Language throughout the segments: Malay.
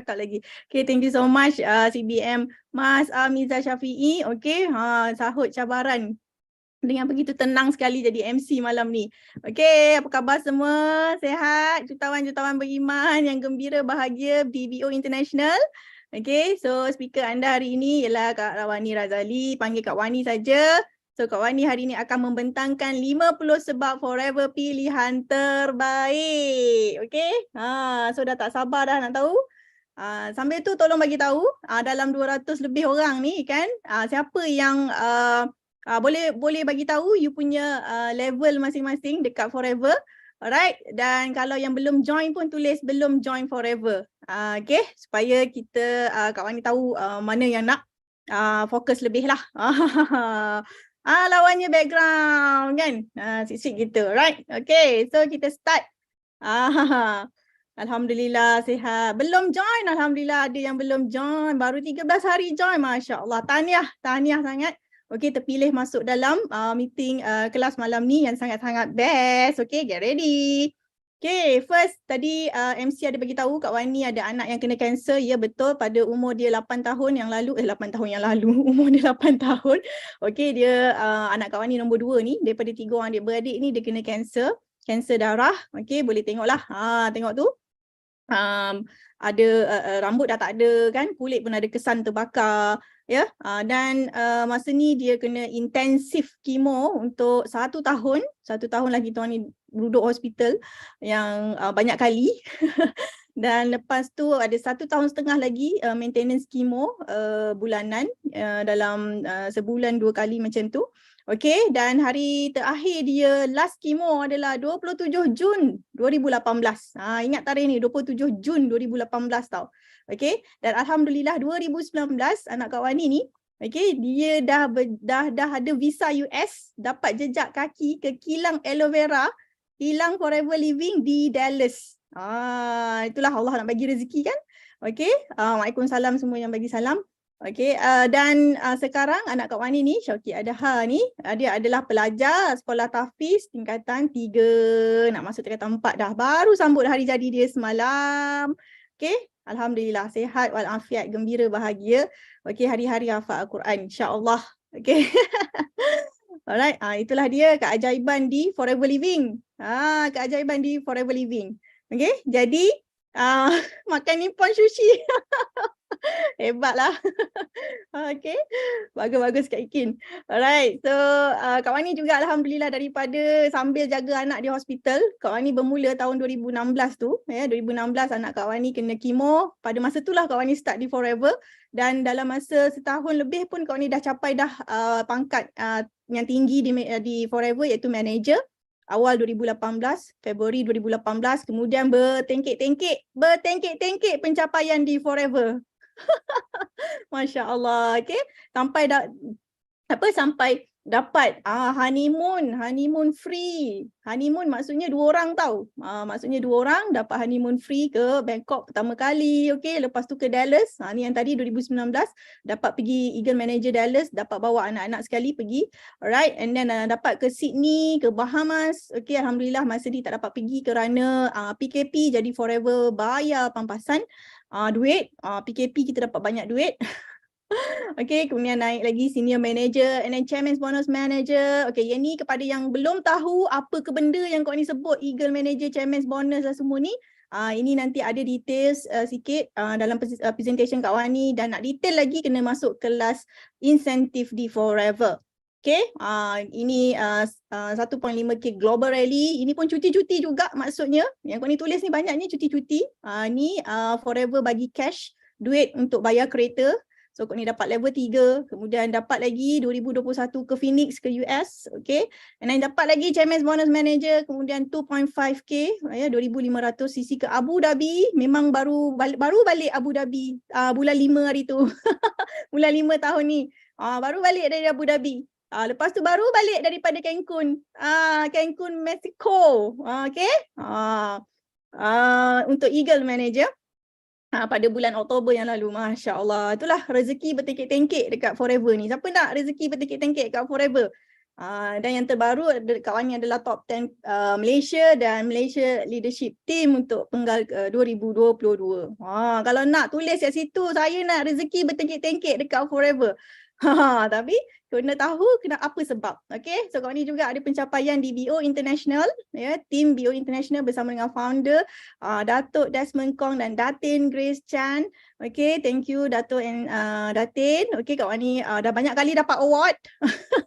cakap lagi. Okay, thank you so much CBM Mas Miza Syafiee. Okay, sahut cabaran dengan begitu tenang sekali jadi MC malam ni. Okay, apa khabar semua? Sehat? Jutawan-jutawan beriman yang gembira, bahagia, DBO International. Okay, so speaker anda hari ini ialah Kak Wani Razali. Panggil Kak Wani saja. So Kak Wani hari ini akan membentangkan 50 sebab forever pilihan terbaik. Okay, so dah tak sabar dah nak tahu. Sambil tu tolong bagi tahu dalam 200 lebih orang ni kan, siapa yang boleh bagi tahu you punya level masing-masing dekat forever. Alright, dan kalau yang belum join pun tulis belum join forever. Okay, supaya kita Kak Wani tahu mana yang nak fokus lebih lah. Lawannya background kan, sik-sik gitu. Right, okay, so kita start. Alhamdulillah sihat. Belum join, Alhamdulillah ada yang belum join. Baru 13 hari join, Masya Allah. Tahniah sangat. Okay, terpilih masuk dalam meeting kelas malam ni yang sangat-sangat best. Okay, get ready. Okay, first tadi MC ada bagi tahu Kak Wani ada anak yang kena kanser. Ya betul, pada umur dia 8 tahun yang lalu. 8 tahun yang lalu, umur dia 8 tahun. Okay, dia anak Kak Wani nombor 2 ni. Daripada 3 orang adik beradik ni dia kena kanser. Kanser darah. Okay, boleh tengoklah. Tengok tu. Ada rambut dah tak ada kan, kulit pun ada kesan terbakar ya, dan masa ni dia kena intensif kemo untuk 1 tahun. 1 tahun lagi tuan ni duduk hospital yang banyak kali. Dan lepas tu ada 1 tahun setengah lagi maintenance kemo bulanan, dalam sebulan 2 kali macam tu. Okay, dan hari terakhir dia last kemo adalah 27 Jun 2018. Ingat tarikh ni, 27 Jun 2018 tau. Okay, dan Alhamdulillah 2019 anak Kak Wani ni, okay, dia dah ada visa US, dapat jejak kaki ke kilang aloe vera, kilang forever living di Dallas. Itulah Allah nak bagi rezeki kan. Okay, Waalaikumsalam semua yang bagi salam. Okay, dan sekarang anak Kak Wani ni, Syauqi Adha ni, dia adalah pelajar sekolah tahfiz tingkatan 3, nak masuk tingkatan 4 dah. Baru sambut hari jadi dia semalam. Okay, Alhamdulillah sihat walafiat, gembira, bahagia. Okay, hari-hari hafal Al-Quran insya-Allah. Okay. Alright, itulah dia keajaiban di Forever Living. Keajaiban di Forever Living. Okay, jadi makan Nippon sushi. Hebatlah. Okay, bagus-bagus Kak Ikin. Alright, so Kak Wani juga Alhamdulillah daripada sambil jaga anak di hospital, Kak Wani bermula tahun 2016 tu. 2016 anak Kak Wani kena kemo. Pada masa itulah Kak Wani start di Forever. Dan dalam masa setahun lebih pun Kak Wani dah capai pangkat yang tinggi di Forever, iaitu manager. Awal 2018, Februari 2018, kemudian bertengkek-tengkek pencapaian di Forever. Masya Allah, okay. Sampai dapat honeymoon free. Honeymoon maksudnya 2 orang tau. Maksudnya 2 orang dapat honeymoon free ke Bangkok pertama kali, okay. Lepas tu ke Dallas. Ni yang tadi 2019 dapat pergi Eagle Manager Dallas, dapat bawa anak-anak sekali pergi. Alright, and then dapat ke Sydney, ke Bahamas. Okay, Alhamdulillah masa ni tak dapat pergi kerana PKP, jadi Forever bayar pampasan duit. PKP kita dapat banyak duit. Okay, kemudian naik lagi senior manager and then chairman's bonus manager. Okay, yang ni kepada yang belum tahu apa ke benda yang kau ni sebut Eagle Manager, chairman's bonus lah semua ni. Ini nanti ada details sikit dalam presentation Kak Wani, dan nak detail lagi kena masuk kelas insentif di Forever. Okay, ini 1.5K Global Rally. Ini pun cuti-cuti juga maksudnya. Yang kau ni tulis ni banyak ni cuti-cuti. Ni Forever bagi cash, duit untuk bayar kereta. So kau ni dapat level 3, kemudian dapat lagi 2021 ke Phoenix ke US, okay. And then dapat lagi Chairman's Bonus Manager, kemudian 2.5K, 2,500 cc ke Abu Dhabi. Memang baru balik Abu Dhabi bulan 5 hari tu. Bulan 5 tahun ni. Baru balik dari Abu Dhabi. Lepas tu baru balik daripada Cancun. Cancun, Mexico. Okay. Untuk Eagle Manager. Pada bulan Oktober yang lalu. Masya Allah. Itulah rezeki bertengkek-tengkek dekat Forever ni. Siapa nak rezeki bertengkek-tengkek dekat Forever? Dan yang terbaru Kak Wani adalah top 10 Malaysia dan Malaysia Leadership Team untuk Penggal 2022. Kalau nak tulis kat situ, saya nak rezeki bertengkik-tengkik dekat Forever. Tapi kena tahu apa sebab. Okay, so Kak Wani juga ada pencapaian di BO International, ya, tim BO International bersama dengan founder Datuk Desmond Kong dan Datin Grace Chan. Okay, thank you Datuk and Datin. Okay, Kak Wani dah banyak kali dapat award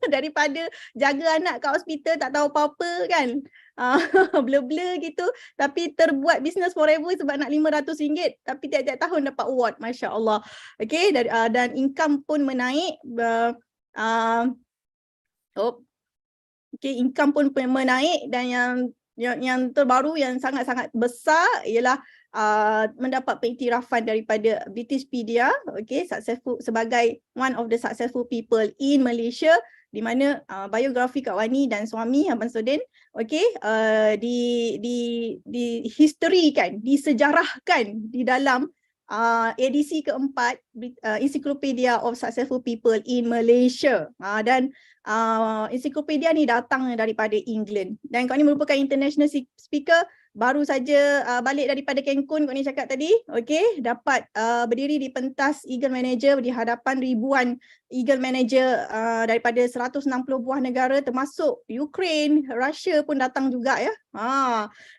daripada jaga anak kat hospital tak tahu apa-apa kan. Blur-blur gitu, tapi terbuat business forever sebab nak RM500 tapi tiap-tiap tahun dapat award, Masya Allah. Okay, dan income pun menaik. Income pun menaik, dan yang terbaru yang sangat-sangat besar ialah mendapat pengiktirafan daripada Britishpedia, okay, successful sebagai one of the successful people in Malaysia, di mana biografi Kak Wani dan suami Abang Sudin, okay, di history kan, disejarahkan di dalam edisi keempat Encyclopedia of Successful People in Malaysia. Dan ensiklopedia ni datang daripada England, dan Kak Ni merupakan international speaker, baru saja balik daripada Cancun, Kak Ni cakap tadi, okay, dapat berdiri di pentas Eagle Manager di hadapan ribuan Eagle Manager daripada 160 buah negara termasuk Ukraine, Russia pun datang juga ya.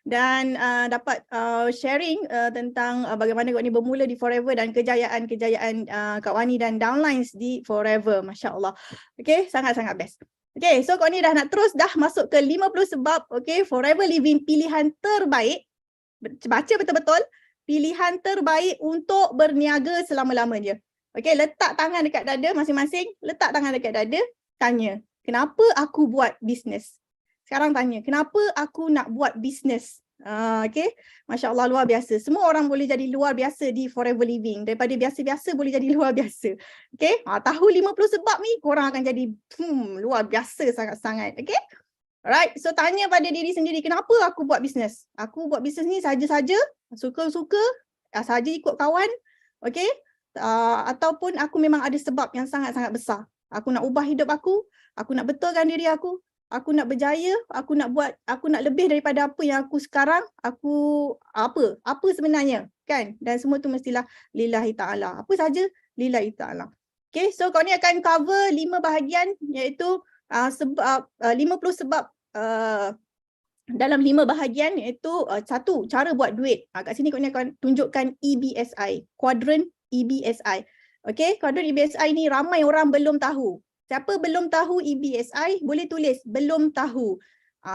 Dan dapat sharing tentang bagaimana Kak Ni bermula di Forever dan kejayaan-kejayaan Kak Wani dan downlines di Forever, Masya Allah. Okay, sangat-sangat best. Okay, so Kak Ni dah nak terus dah masuk ke 50 sebab, okay, Forever Living pilihan terbaik, baca betul-betul, pilihan terbaik untuk berniaga selama-lamanya. Okay, letak tangan dekat dada masing-masing, letak tangan dekat dada, tanya, kenapa aku buat bisnes? Sekarang tanya, kenapa aku nak buat bisnes? Okay, Masya Allah, luar biasa. Semua orang boleh jadi luar biasa di Forever Living. Daripada biasa-biasa boleh jadi luar biasa. Okay, tahu 50 sebab ni, korang akan jadi luar biasa sangat-sangat. Okay, alright, so tanya pada diri sendiri, kenapa aku buat bisnes? Aku buat bisnes ni saja-saja, suka-suka, saja ikut kawan, okay? Ataupun aku memang ada sebab yang sangat-sangat besar. Aku nak ubah hidup aku nak betulkan diri aku nak berjaya, aku nak lebih daripada apa yang aku sekarang, apa sebenarnya, kan? Dan semua tu mestilah lillahi ta'ala. Apa saja lillahi ta'ala. Okay, so kau ni akan cover 5 bahagian, iaitu 50 sebab dalam 5 bahagian, iaitu 1, cara buat duit. Kat sini kau ni akan tunjukkan EBSI, kuadran EBSI. Okay, kuadran EBSI ni ramai orang belum tahu. Siapa belum tahu EBSI, boleh tulis belum tahu.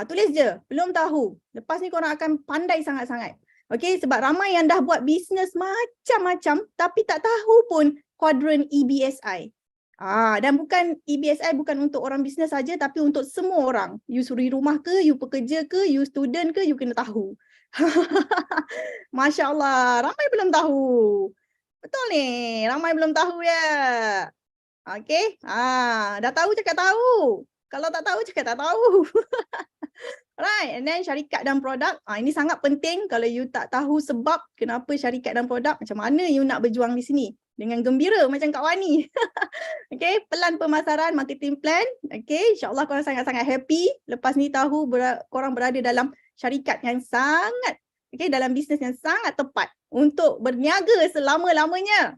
Tulis je, belum tahu. Lepas ni korang akan pandai sangat-sangat. Okay, sebab ramai yang dah buat bisnes macam-macam tapi tak tahu pun kuadran EBSI. Dan bukan EBSI bukan untuk orang bisnes saja, tapi untuk semua orang. You suri rumah ke, you pekerja ke, you student ke, you kena tahu. Masya Allah, ramai belum tahu. Betul ni, ramai belum tahu ya. Okay, dah tahu cakap tahu. Kalau tak tahu cakap tak tahu. Right, and then syarikat dan produk. Ini sangat penting. Kalau you tak tahu sebab kenapa syarikat dan produk, macam mana you nak berjuang di sini dengan gembira macam Kak Wani. Okay, pelan pemasaran, marketing plan. Okay, insyaAllah korang sangat-sangat happy. Lepas ni tahu korang berada dalam syarikat yang sangat, okay, dalam bisnes yang sangat tepat untuk berniaga selama-lamanya.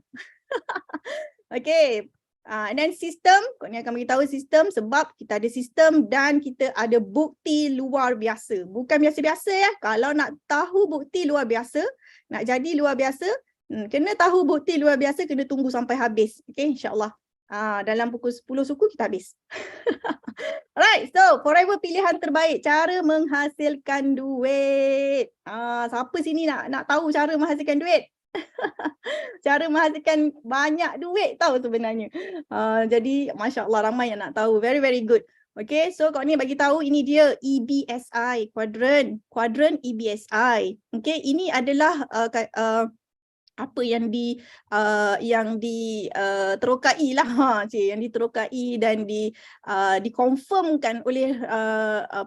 Okay. And then sistem, kau ni akan beritahu sistem sebab kita ada sistem dan kita ada bukti luar biasa. Bukan biasa-biasa ya. Kalau nak tahu bukti luar biasa, nak jadi luar biasa, kena tahu bukti luar biasa, kena tunggu sampai habis. Okay, insyaAllah. Dalam pukul 10 suku kita habis. Alright, so Forever pilihan terbaik, cara menghasilkan duit. Siapa sini nak tahu cara menghasilkan duit? Cara menghasilkan banyak duit tahu sebenarnya. Jadi Masya Allah ramai yang nak tahu. Very very good. Okay, so kau ni bagi tahu ini dia EBSI, kuadran EBSI. Okay, ini adalah apa yang diterokai lah, yang diterokai dan dikonfirmkan oleh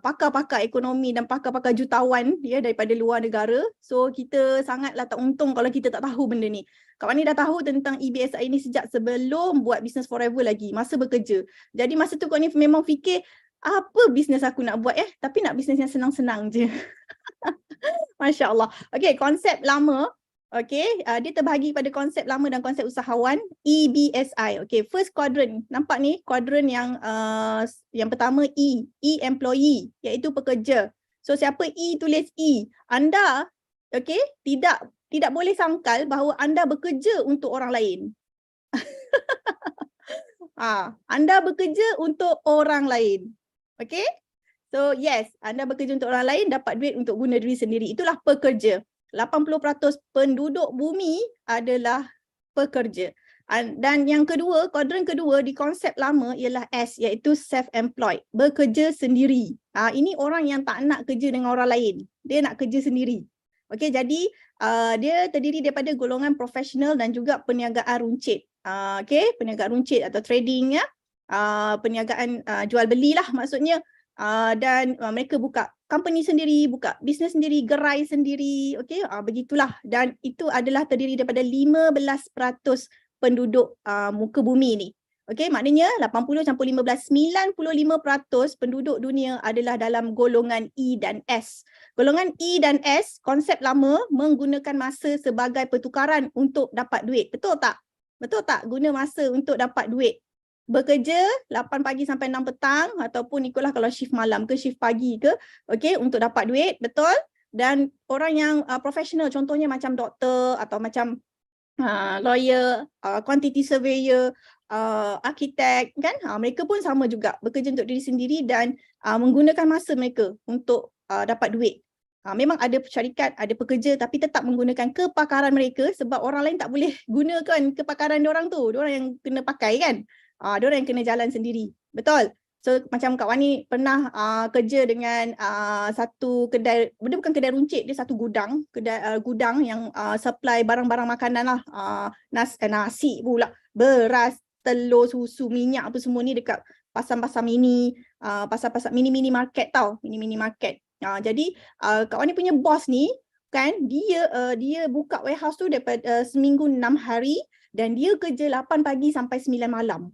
pakar-pakar ekonomi dan pakar-pakar jutawan ya daripada luar negara. So kita sangatlah tak untung kalau kita tak tahu benda ni. Kak Wani dah tahu tentang EBSI ini sejak sebelum buat Business Forever lagi, masa bekerja. Jadi masa tu Kak Wani memang fikir apa bisnes aku nak buat tapi nak bisnes yang senang-senang je. Masya Allah. Okay, konsep lama. Okay, dia terbahagi pada konsep lama dan konsep usahawan, EBSI. Okay, first quadrant. Nampak ni quadrant yang pertama E employee, iaitu pekerja. So siapa E tulis E. Anda, okay, tidak boleh sangkal bahawa anda bekerja untuk orang lain. Anda bekerja untuk orang lain. Okay? So yes, anda bekerja untuk orang lain, dapat duit untuk guna diri sendiri. Itulah pekerja. 80% penduduk bumi adalah pekerja. Dan yang kedua, kuadran kedua di konsep lama ialah S, iaitu self-employed, bekerja sendiri. Ini orang yang tak nak kerja dengan orang lain. Dia nak kerja sendiri. Okey, jadi dia terdiri daripada golongan profesional dan juga perniagaan runcit. Okey, perniagaan runcit atau trading ya. Perniagaan jual belilah maksudnya. Dan mereka buka company sendiri, buka bisnes sendiri, gerai sendiri. Okey, begitulah. Dan itu adalah terdiri daripada 15% penduduk muka bumi ni. Okey, maknanya 80 campur 15, 95% penduduk dunia adalah dalam golongan E dan S. Golongan E dan S, konsep lama menggunakan masa sebagai pertukaran untuk dapat duit. Betul tak? Betul tak? Guna masa untuk dapat duit. Bekerja 8 pagi sampai 6 petang ataupun ikutlah kalau shift malam ke shift pagi ke, okey, untuk dapat duit, betul? Dan orang yang profesional, contohnya macam doktor atau macam lawyer, quantity surveyor, arkitek kan, mereka pun sama juga bekerja untuk diri sendiri dan menggunakan masa mereka untuk dapat duit. Memang ada syarikat, ada pekerja tapi tetap menggunakan kepakaran mereka sebab orang lain tak boleh gunakan kepakaran diorang tu. Diorang yang kena pakai kan. Diorang yang kena jalan sendiri. Betul? So macam Kak Wani pernah kerja dengan satu kedai, dia bukan kedai runcit, dia satu gudang, gudang yang supply barang-barang makanan lah, nasi pula, beras, telur, susu, minyak apa semua ni dekat pasar-pasar mini, pasar-pasar mini-mini market tau, mini-mini market. Jadi Kak Wani punya bos ni kan, dia buka warehouse tu daripada seminggu 6 hari dan dia kerja 8 pagi sampai 9 malam.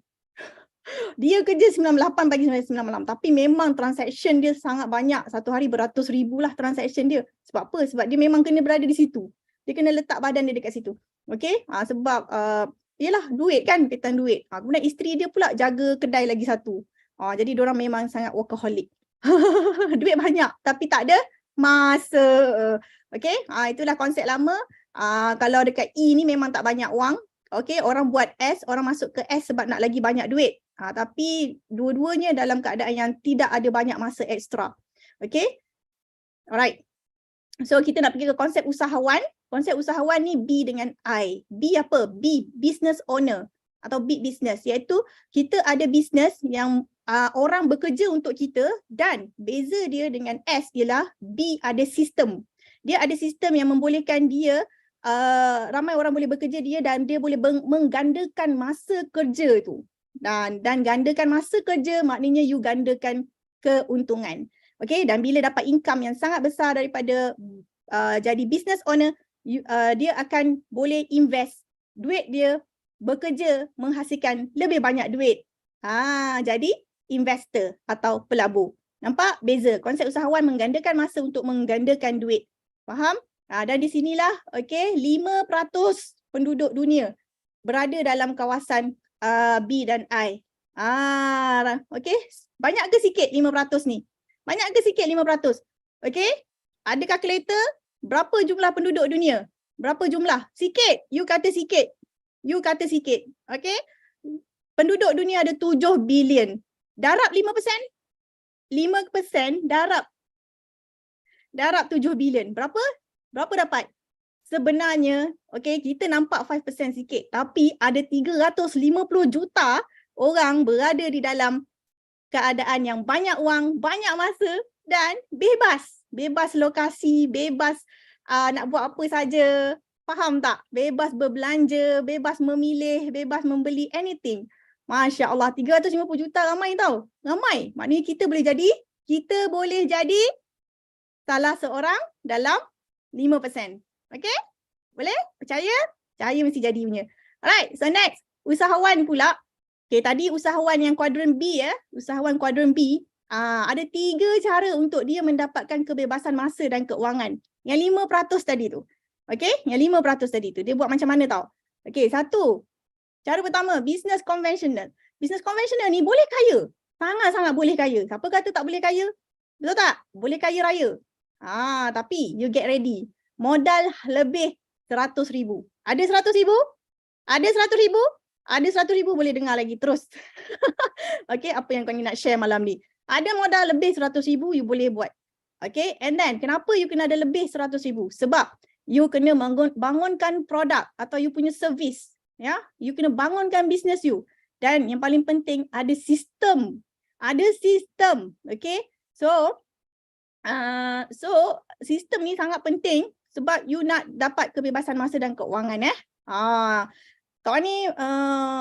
Dia kerja 8 pagi sampai 9 malam. Tapi memang transaction dia sangat banyak. Satu hari beratus ribu lah transaction dia. Sebab apa? Sebab dia memang kena berada di situ. Dia kena letak badan dia dekat situ. Okay? Sebab yelah duit kan, kaitan duit. Kemudian isteri dia pula jaga kedai lagi satu. Jadi diorang memang sangat workaholic. Duit banyak tapi tak ada masa. Okay? Itulah konsep lama. Kalau dekat E ni memang tak banyak wang. Okay? Orang buat S, orang masuk ke S sebab nak lagi banyak duit. Tapi dua-duanya dalam keadaan yang tidak ada banyak masa ekstra. Okay? Alright. So kita nak pergi ke konsep usahawan. Konsep usahawan ni B dengan I. B apa? B, business owner atau big business. Iaitu kita ada business yang orang bekerja untuk kita dan beza dia dengan S ialah B ada sistem. Dia ada sistem yang membolehkan dia, ramai orang boleh bekerja dia dan dia boleh menggandakan masa kerja tu. Dan gandakan masa kerja maknanya you gandakan keuntungan. Okay, dan bila dapat income yang sangat besar daripada jadi business owner, dia akan boleh invest duit dia, bekerja menghasilkan lebih banyak duit. Jadi investor atau pelabur. Nampak beza? Konsep usahawan menggandakan masa untuk menggandakan duit. Faham? Dan di sinilah okay, 5% penduduk dunia berada dalam kawasan B dan I. Okay, banyak ke sikit 5% ni? Banyak ke sikit 5%? Okay, ada kalkulator berapa jumlah penduduk dunia? Berapa jumlah? Sikit. You kata sikit. You kata sikit. Okay, penduduk dunia ada 7 bilion. Darab 5%? 5% darab 7 bilion. Berapa? Berapa dapat? Sebenarnya, okay, kita nampak 5% sikit. Tapi ada 350 juta orang berada di dalam keadaan yang banyak wang, banyak masa dan bebas. Bebas lokasi, bebas nak buat apa saja. Faham tak? Bebas berbelanja, bebas memilih, bebas membeli anything. Masya Allah, 350 juta ramai tau. Ramai. Maknanya kita boleh jadi salah seorang dalam 5%. Okay? Boleh? Percaya? Percaya mesti jadi punya. Alright, so next. Usahawan pula. Okay, tadi usahawan yang kuadran B ya. Usahawan kuadran B. Ada 3 cara untuk dia mendapatkan kebebasan masa dan keuangan. Yang 5% tadi tu. Okey, yang 5% tadi tu. Dia buat macam mana tau? Okey, 1. Cara pertama, business conventional. Business conventional ni boleh kaya. Sangat-sangat boleh kaya. Siapa kata tak boleh kaya? Betul tak? Boleh kaya raya. Tapi you get ready. Modal lebih 100,000. Ada 100,000? Ada 100,000? Ada 100,000 boleh dengar lagi terus. Okey, apa yang kau nak share malam ni? Ada modal lebih 100,000 you boleh buat. Okay, and then kenapa you kena ada lebih 100,000? Sebab you kena bangunkan produk atau you punya servis. Ya, you kena bangunkan business you. Dan yang paling penting ada sistem. Ada sistem. Okay, so sistem ni sangat penting sebab you nak dapat kebebasan masa dan keuangan. Kawan ni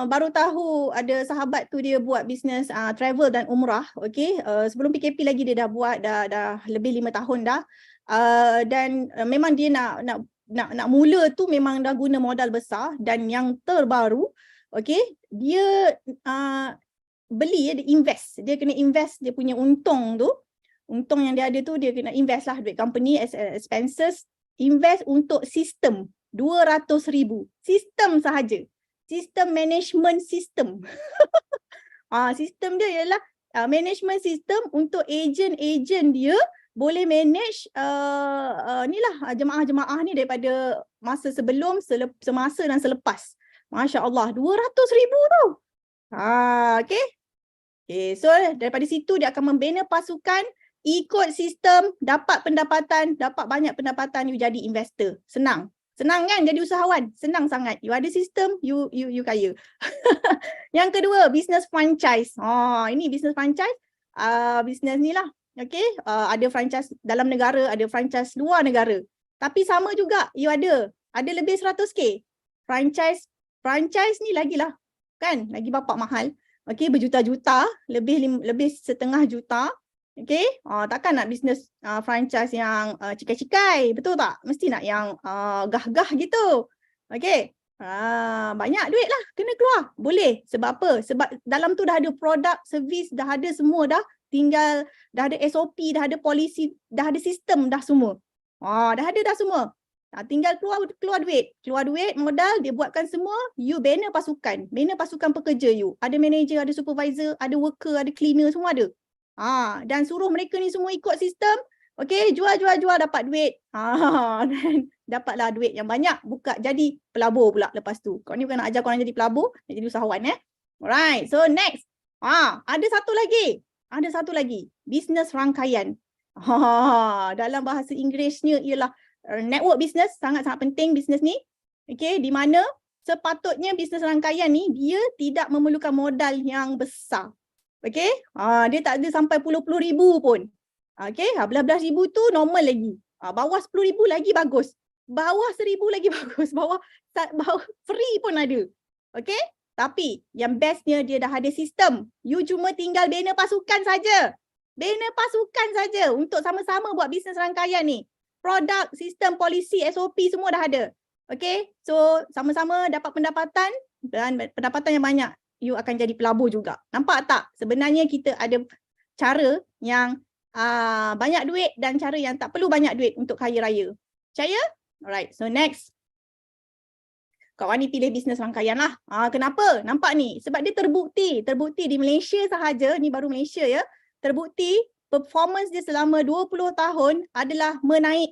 baru tahu ada sahabat tu dia buat bisnes travel dan umrah. Okay, sebelum PKP lagi dia dah buat dah lebih 5 tahun dah. Dan memang dia nak mula tu memang dah guna modal besar. Dan yang terbaru, okay, dia beli, dia invest. Dia kena invest dia punya untung tu. Untung yang dia ada tu dia kena invest lah duit company as expenses. Invest untuk sistem. 200,000. Sistem sahaja. Sistem management system. Sistem dia ialah management system untuk ejen-ejen dia boleh manage jemaah-jemaah ni daripada masa sebelum, semasa dan selepas. Masya Allah, 200,000 tu. Okay. Okay, so daripada situ dia akan membina pasukan, ikut sistem, dapat pendapatan, dapat banyak pendapatan, you jadi investor. Senang. Senang kan jadi usahawan? Senang sangat. You ada sistem, you kaya. Yang kedua, business franchise. Ini business franchise. Business ni lah. Okay. Ada franchise dalam negara, ada franchise luar negara. Tapi sama juga, you ada. Ada lebih 100k. Franchise ni lagilah. Kan? Lagi bapak mahal. Okay, berjuta-juta. Lebih 1/2 juta. Okay, takkan nak bisnes franchise yang cikai-cikai, betul tak? Mesti nak yang gah-gah gitu. Okay, banyak duit lah kena keluar. Boleh, sebab apa? Sebab dalam tu dah ada produk, servis, dah ada semua dah. Tinggal, dah ada SOP, dah ada polisi, dah ada sistem dah semua. Dah ada dah semua. Tinggal keluar duit. Keluar duit, modal, dia buatkan semua. You bina pasukan pekerja you. Ada manager, ada supervisor, ada worker, ada cleaner, semua ada. Dan suruh mereka ni semua ikut sistem. Okay, jual dapat duit. Dan dapatlah duit yang banyak. Buka jadi pelabur pula lepas tu. Kau ni bukan nak ajar korang jadi pelabur, nak jadi usahawan. Alright, so next. Ada satu lagi. Bisnes rangkaian. Dalam bahasa Inggerisnya ialah network business. Sangat-sangat penting bisnes ni. Okay, di mana sepatutnya bisnes rangkaian ni dia tidak memerlukan modal yang besar. Okay, dia tak ada sampai puluh-puluh ribu pun. Okay, belas-belas ribu tu normal lagi. Bawah 10,000 lagi bagus. Bawah 1,000 lagi bagus. Bawah free pun ada. Okay, tapi yang bestnya dia dah ada sistem. You cuma tinggal bina pasukan saja. Bina pasukan saja untuk sama-sama buat bisnes rangkaian ni. Produk, sistem, polisi, SOP semua dah ada. Okay, so sama-sama dapat pendapatan dan pendapatan yang banyak. You akan jadi pelabur juga. Nampak tak? Sebenarnya kita ada cara yang banyak duit dan cara yang tak perlu banyak duit untuk kaya raya. Percaya? Alright, so next. Kawan ni pilih bisnes rangkaian lah. Kenapa? Nampak ni? Sebab dia terbukti. Terbukti di Malaysia sahaja, ni baru Malaysia ya. Terbukti performance dia selama 20 tahun adalah menaik.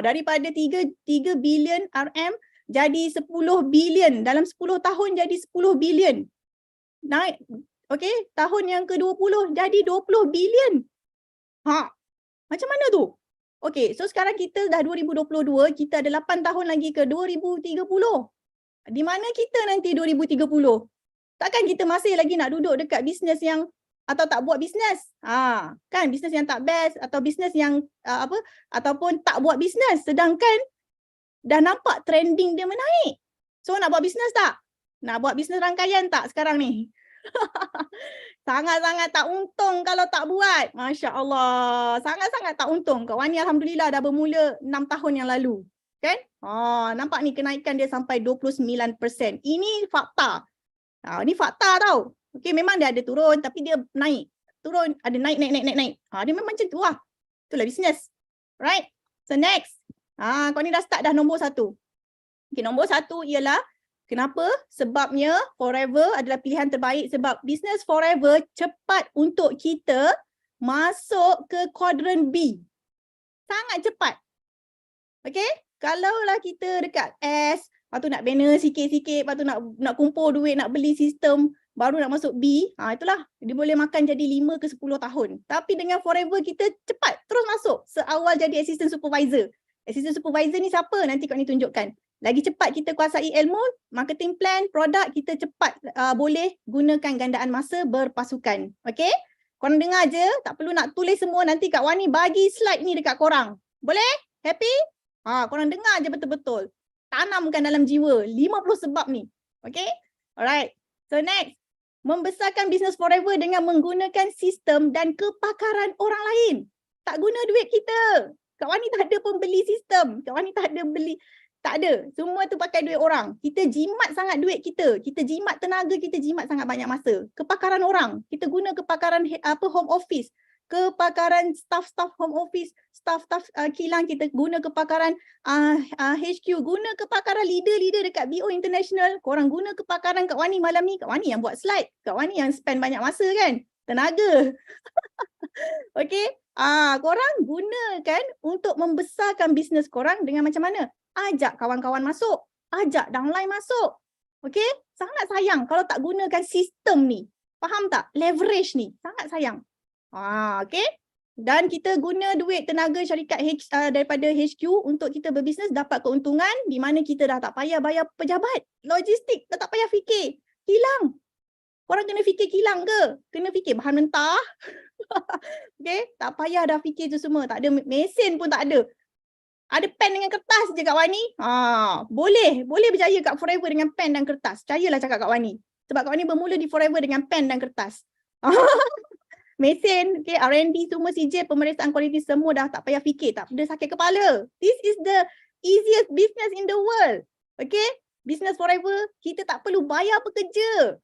Daripada 3 bilion RM jadi 10 bilion. Dalam 10 tahun jadi 10 bilion. Naik. Okay. Tahun yang ke-20 jadi 20 bilion. Macam mana tu? Okay. So sekarang kita dah 2022. Kita ada 8 tahun lagi ke 2030. Di mana kita nanti 2030? Takkan kita masih lagi nak duduk dekat bisnes yang atau tak buat bisnes? Kan bisnes yang tak best atau bisnes yang ataupun tak buat bisnes. Sedangkan dah nampak trending dia menaik. So nak buat bisnes tak? Nak buat bisnes rangkaian tak sekarang ni? Sangat-sangat tak untung kalau tak buat. Masya Allah. Sangat-sangat tak untung. Kawan ni Alhamdulillah dah bermula 6 tahun yang lalu. Kan? Nampak ni kenaikan dia sampai 29%. Ini fakta. Ini fakta tau. Okay, memang dia ada turun tapi dia naik. Turun, ada naik. Dia memang macam tu lah. Itulah bisnes. Right? So next. Kau ni dah start dah nombor 1. Okay, nombor 1 ialah kenapa? Sebabnya Forever adalah pilihan terbaik sebab bisnes Forever cepat untuk kita masuk ke kuadran B. Sangat cepat. Okay? Kalaulah kita dekat S, lepas tu nak banner sikit-sikit, lepas tu nak kumpul duit, nak beli sistem, baru nak masuk B, itulah dia boleh makan jadi 5 ke 10 tahun. Tapi dengan Forever kita cepat terus masuk seawal jadi assistant supervisor. Assistant supervisor ni siapa? Nanti kau ni tunjukkan. Lagi cepat kita kuasai ilmu, marketing plan, produk, kita cepat boleh gunakan gandaan masa berpasukan. Okay? Korang dengar je, tak perlu nak tulis semua, nanti Kak Wani bagi slide ni dekat korang. Boleh? Happy? Korang dengar je betul-betul. Tanamkan dalam jiwa 50 sebab ni. Okay? Alright. So next. Membesarkan bisnes Forever dengan menggunakan sistem dan kepakaran orang lain. Tak guna duit kita. Kak Wani tak ada pun beli sistem. Kak Wani tak ada beli. Tak ada. Semua tu pakai duit orang. Kita jimat sangat duit kita. Kita jimat tenaga, kita jimat sangat banyak masa. Kepakaran orang. Kita guna kepakaran home office. Kepakaran staff home office, staff kilang, kita guna kepakaran HQ, guna kepakaran leader dekat BO International. Korang guna kepakaran Kak Wani malam ni. Kak Wani yang buat slide. Kak Wani yang spend banyak masa kan? Tenaga. Okay? Korang gunakan untuk membesarkan bisnes korang dengan macam mana? Ajak kawan-kawan masuk. Ajak downline masuk. Okay? Sangat sayang kalau tak gunakan sistem ni. Faham tak? Leverage ni. Sangat sayang. Okay. Dan kita guna duit tenaga syarikat daripada HQ untuk kita berbisnes, dapat keuntungan di mana kita dah tak payah bayar pejabat. Logistik dah tak payah fikir. Kilang. Korang kena fikir kilang ke? Kena fikir bahan mentah. Okay. Tak payah dah fikir tu semua. Tak ada mesin pun tak ada. Ada pen dengan kertas je Kak Wani. Boleh berjaya kat Forever dengan pen dan kertas. Percayalah cakap Kak Wani. Sebab Kak Wani bermula di Forever dengan pen dan kertas. Mesin, okay, R&D semua, CJ, pemeriksaan kualiti semua dah tak payah fikir, tak ada sakit kepala. This is the easiest business in the world. Okay, business Forever, kita tak perlu bayar pekerja.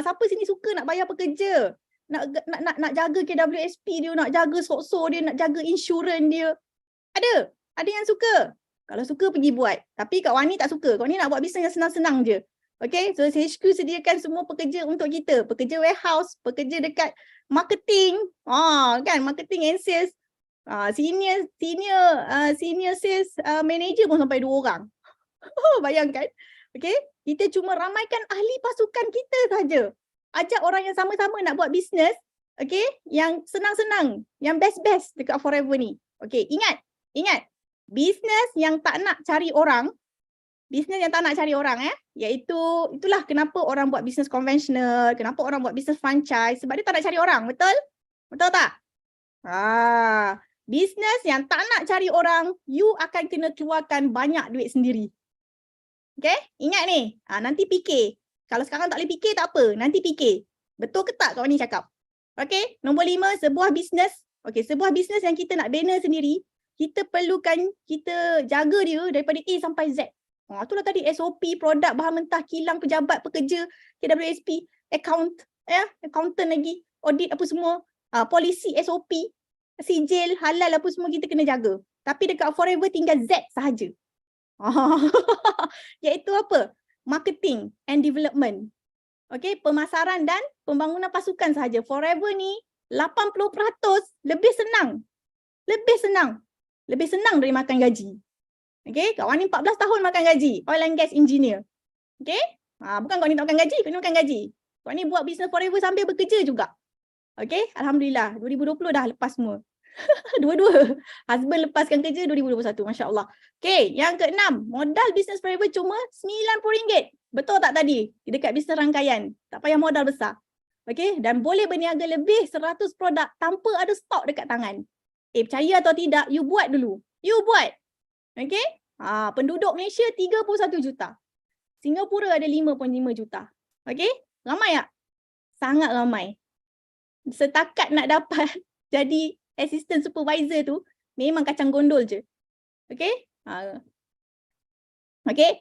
Siapa sini suka nak bayar pekerja? Nak jaga KWSP dia, nak jaga SOKSO dia, nak jaga insurans dia. Ada yang suka. Kalau suka pergi buat. Tapi Kak Wani tak suka. Kak Wani nak buat bisnes yang senang-senang je. Okay, so HQ sediakan semua pekerja untuk kita. Pekerja warehouse, pekerja dekat marketing, kan, marketing and sales, senior sales manager pun sampai 2 orang. Bayangkan. Okay, kita cuma ramaikan ahli pasukan kita saja. Ajak orang yang sama-sama nak buat bisnes, okay, yang senang-senang, yang best-best dekat Forever ni. Okay, ingat, bisnes yang tak nak cari orang, iaitu itulah kenapa orang buat bisnes konvensional, kenapa orang buat bisnes franchise, sebab dia tak nak cari orang, betul? Betul tak? Bisnes yang tak nak cari orang, you akan kena keluarkan banyak duit sendiri. Okay? Ingat ni, nanti fikir. Kalau sekarang tak boleh fikir, tak apa, nanti fikir. Betul ke tak Kak Wani cakap? Okay, nombor 5, sebuah bisnes. Okay, sebuah bisnes yang kita nak bina sendiri, kita perlukan, kita jaga dia daripada A sampai Z. Itulah tadi SOP, produk, bahan mentah, kilang, pejabat, pekerja, KWSP, accountant lagi, audit apa semua, polisi, SOP, sijil, halal apa semua kita kena jaga. Tapi dekat Forever tinggal Z sahaja. Iaitu apa? Marketing and development. Okay, pemasaran dan pembangunan pasukan sahaja. Forever ni 80% lebih senang. Lebih senang dari makan gaji. Okay, Kak Wani 14 tahun makan gaji, oil and gas engineer. Okay, bukan Kak Wani tak makan gaji, Kak Wani makan gaji. Kak Wani buat bisnes Forever sambil bekerja juga. Okay, Alhamdulillah, 2020 dah lepas semua. Dua-dua. Husband lepaskan kerja 2021, Masya Allah. Okay, yang ke-6, modal bisnes Forever cuma RM90. Betul tak tadi? Dekat bisnes rangkaian, tak payah modal besar. Okay, dan boleh berniaga lebih 100 produk tanpa ada stok dekat tangan. Percaya atau tidak, you buat dulu. You buat. Okay, penduduk Malaysia 31 juta. Singapura ada 5.5 juta. Okay, ramai tak? Sangat ramai. Setakat nak dapat jadi assistant supervisor tu, memang kacang gondol je. Okay, okay.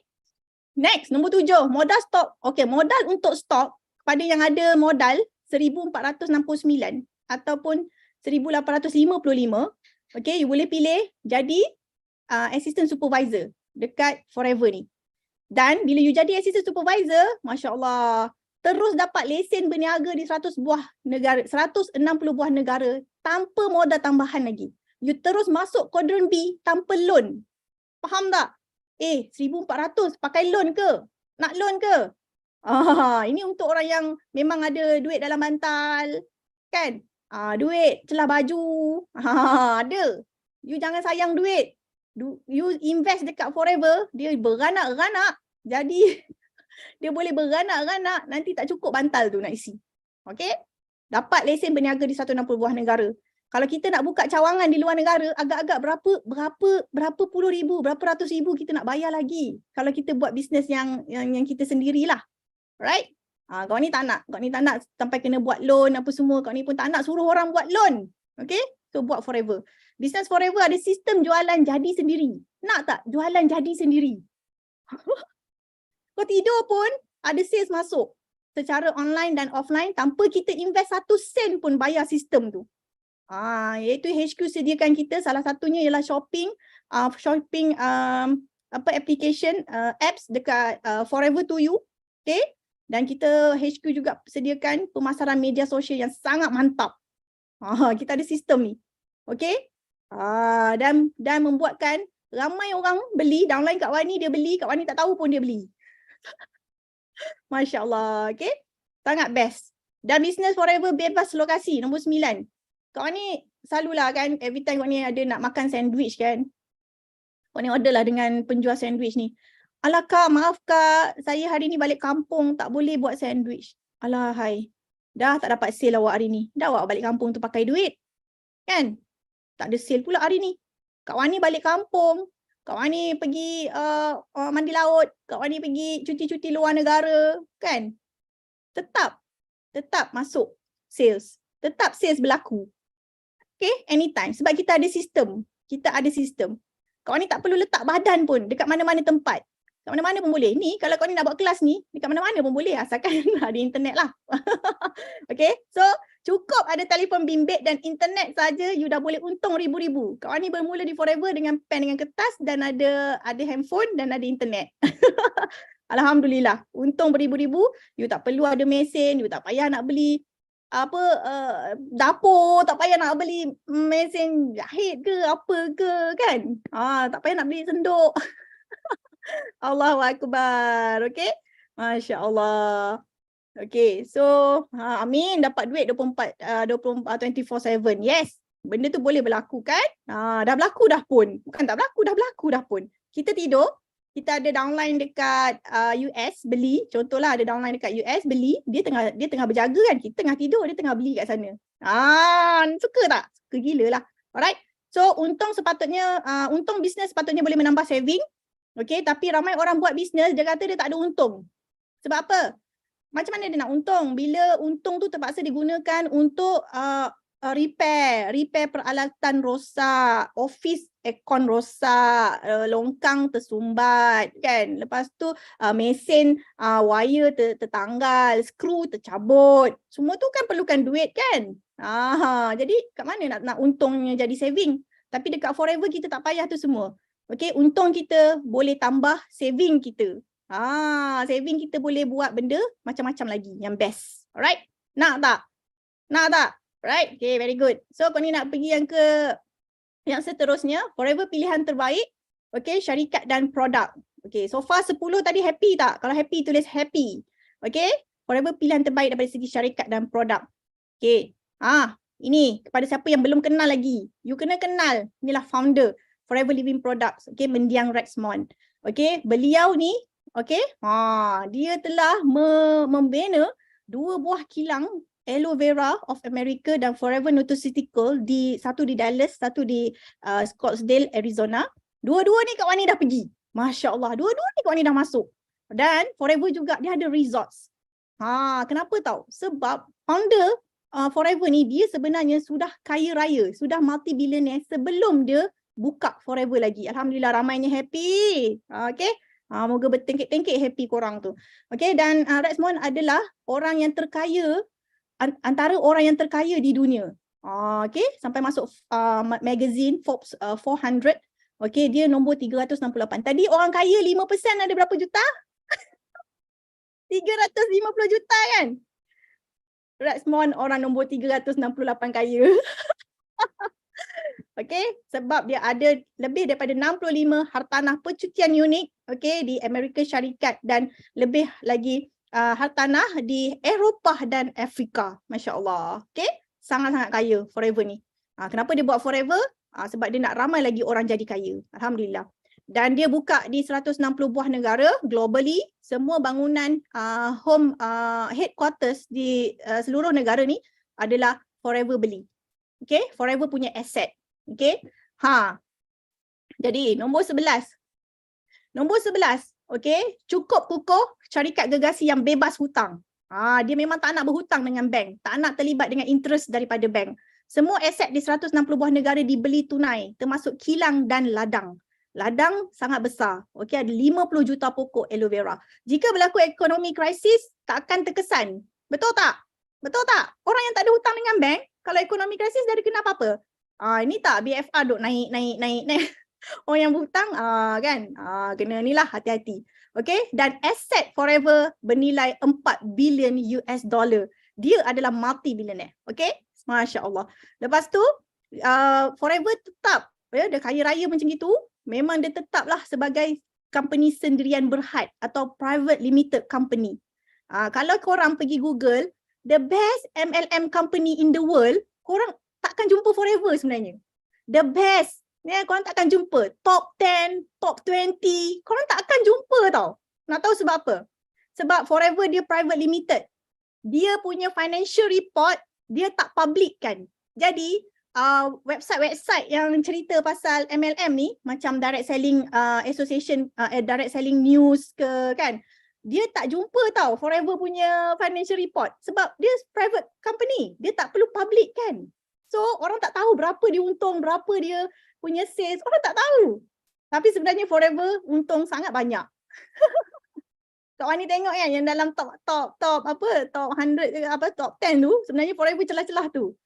Next, nombor 7, modal stok. Okay, modal untuk stok pada yang ada modal 1469 ataupun 1855, okay, you boleh pilih jadi assistant supervisor dekat Forever ni. Dan bila you jadi assistant supervisor, Masya Allah, terus dapat lesen berniaga di 100 buah negara, 160 buah negara tanpa modal tambahan lagi. You terus masuk kuadran B tanpa loan. Faham tak? 1,400 pakai loan ke? Nak loan ke? Ini untuk orang yang memang ada duit dalam bantal, kan? Duit celah baju, ada. You jangan sayang duit. You invest dekat Forever, dia beranak-ranak. Jadi dia boleh beranak-ranak, nanti tak cukup bantal tu nak isi. Okay? Dapat lesen berniaga di 160 buah negara. Kalau kita nak buka cawangan di luar negara, agak-agak berapa puluh ribu, berapa ratus ribu kita nak bayar lagi. Kalau kita buat bisnes yang kita sendirilah. Right? Kau ni tak nak. Kau ni tak nak sampai kena buat loan apa semua. Kau ni pun tak nak suruh orang buat loan. Okay? So buat Forever. Business Forever ada sistem jualan jadi sendiri. Nak tak jualan jadi sendiri? Kau tidur pun ada sales masuk secara online dan offline tanpa kita invest 1 sen pun bayar sistem tu. Iaitu HQ sediakan kita, salah satunya ialah shopping application apps dekat Forever to You. Okay? Dan kita HQ juga sediakan pemasaran media sosial yang sangat mantap. Kita ada sistem ni. Okay? Dan membuatkan ramai orang beli, downline Kak Wani, dia beli, Kak Wani tak tahu pun dia beli. Masya Allah. Okay? Sangat best. Dan Business Forever bebas lokasi, nombor 9. Kak Wani selalulah kan, every time Kak Wani ada nak makan sandwich kan. Kak Wani order lah dengan penjual sandwich ni. Alah Kak, maaf Kak, saya hari ni balik kampung, tak boleh buat sandwich. Alah hai, dah tak dapat sale awak hari ni. Dah awak balik kampung tu pakai duit. Kan? Tak ada sale pula hari ni. Kak Wani balik kampung, Kak Wani pergi mandi laut, Kak Wani pergi cuti-cuti luar negara. Kan? Tetap masuk sales. Tetap sales berlaku. Okay, anytime. Sebab kita ada sistem. Kak Wani tak perlu letak badan pun dekat mana-mana tempat. Kat mana-mana pun boleh. Ni kalau kau ni nak buat kelas ni, dekat mana-mana pun boleh asalkan ada internet lah. Okay, so cukup ada telefon bimbit dan internet saja you dah boleh untung ribu-ribu. Kak Wani bermula di Forever dengan pen dengan kertas dan ada handphone dan ada internet. Alhamdulillah, untung beribu-ribu, you tak perlu ada mesin, you tak payah nak beli dapur, tak payah nak beli mesin jahit ke apa ke kan. Tak payah nak beli senduk. Allahu Akbar. Okay, Masya Allah. Okay, so Amin dapat duit 24/7. Yes, benda tu boleh berlaku kan. Dah berlaku dah pun. Bukan tak berlaku, dah berlaku dah pun. Kita tidur, kita ada downline dekat US beli, contohlah ada downline dekat US beli, dia tengah berjaga kan, kita tengah tidur, dia tengah beli kat sana. Suka tak? Suka gila lah. Alright. So untung bisnes sepatutnya boleh menambah saving. Okay, tapi ramai orang buat bisnes dia kata dia tak ada untung. Sebab apa? Macam mana dia nak untung? Bila untung tu terpaksa digunakan untuk repair peralatan rosak, office aircon rosak, longkang tersumbat kan. Lepas tu mesin wire tertanggal, skru tercabut. Semua tu kan perlukan duit kan. Jadi kat mana nak untungnya jadi saving? Tapi dekat Forever kita tak payah tu semua. Okay, untung kita boleh tambah saving kita. Saving kita boleh buat benda macam-macam lagi yang best. Alright? Nak tak? Right? Okay, very good. So kau ni nak pergi yang seterusnya, Forever pilihan terbaik. Okay, syarikat dan produk. Okay, so far 10 tadi happy tak? Kalau happy tulis happy. Okay, Forever pilihan terbaik daripada segi syarikat dan produk. Okay, ini kepada siapa yang belum kenal lagi. You kena kenal. Inilah founder Forever Living Products. Okay, Mendiang Rexmond. Okay, beliau ni, okay, dia telah membina 2 buah kilang Aloe Vera of America dan Forever Nutraceutical, satu di Dallas, satu di Scottsdale, Arizona. Dua-dua ni Kak Wani dah pergi. Masya Allah, dua-dua ni Kak Wani dah masuk. Dan Forever juga dia ada resorts. Kenapa tahu? Sebab founder Forever ni dia sebenarnya sudah kaya raya, sudah multi-billionaire sebelum dia buka Forever lagi. Alhamdulillah ramainya happy. Okay. Moga bertengkek-tengkek happy korang tu. Okay, dan Rexmond adalah orang yang terkaya, antara orang yang terkaya di dunia. Okay, sampai masuk magazine Forbes 400. Okay, dia nombor 368. Tadi orang kaya 5% ada berapa juta? 350 juta kan? Rexmond orang nombor 368 kaya. Okay, sebab dia ada lebih daripada 65 hartanah percutian unik, okay, di Amerika Syarikat dan lebih lagi hartanah di Eropah dan Afrika. Masya Allah. Okay, sangat-sangat kaya Forever ni. Kenapa dia buat Forever? Sebab dia nak ramai lagi orang jadi kaya. Alhamdulillah. Dan dia buka di 160 buah negara globally. Semua bangunan home headquarters di seluruh negara ni adalah Forever beli. Okay, Forever punya aset. Okay. Jadi nombor 11. Nombor 11. Okay. Cukup kukuh syarikat gergasi yang bebas hutang. Dia memang tak nak berhutang dengan bank. Tak nak terlibat dengan interest daripada bank. Semua aset di 160 buah negara dibeli tunai. Termasuk kilang dan ladang. Ladang sangat besar. Okay. Ada 50 juta pokok aloe vera. Jika berlaku ekonomi krisis, tak akan terkesan. Betul tak? Betul tak? Orang yang tak ada hutang dengan bank, kalau ekonomi krisis dia ada kena apa-apa? Ini tak BFR duk naik. Orang yang berhutang kan kena ni lah, hati-hati. Okay, dan aset Forever bernilai 4 bilion US dollar. Dia adalah multi-billionaire. Okay, Masya Allah. Lepas tu Forever tetap, dia kaya raya macam itu, memang dia tetaplah sebagai company sendirian berhad atau private limited company. Kalau korang pergi Google, the best MLM company in the world, korang takkan jumpa Forever sebenarnya. The best. Korang takkan jumpa. Top 10, top 20. Korang tak akan jumpa tau. Nak tahu sebab apa? Sebab Forever dia private limited. Dia punya financial report, dia tak publikkan. Jadi, website-website yang cerita pasal MLM ni, macam Direct Selling Association, Direct Selling News ke kan, dia tak jumpa tau Forever punya financial report. Sebab dia private company. Dia tak perlu public kan. So orang tak tahu berapa dia untung, berapa dia punya sales. Orang tak tahu. Tapi sebenarnya Forever untung sangat banyak. Kak Wani tengok kan yang dalam top 100 ke top 10 tu, sebenarnya Forever celah-celah tu.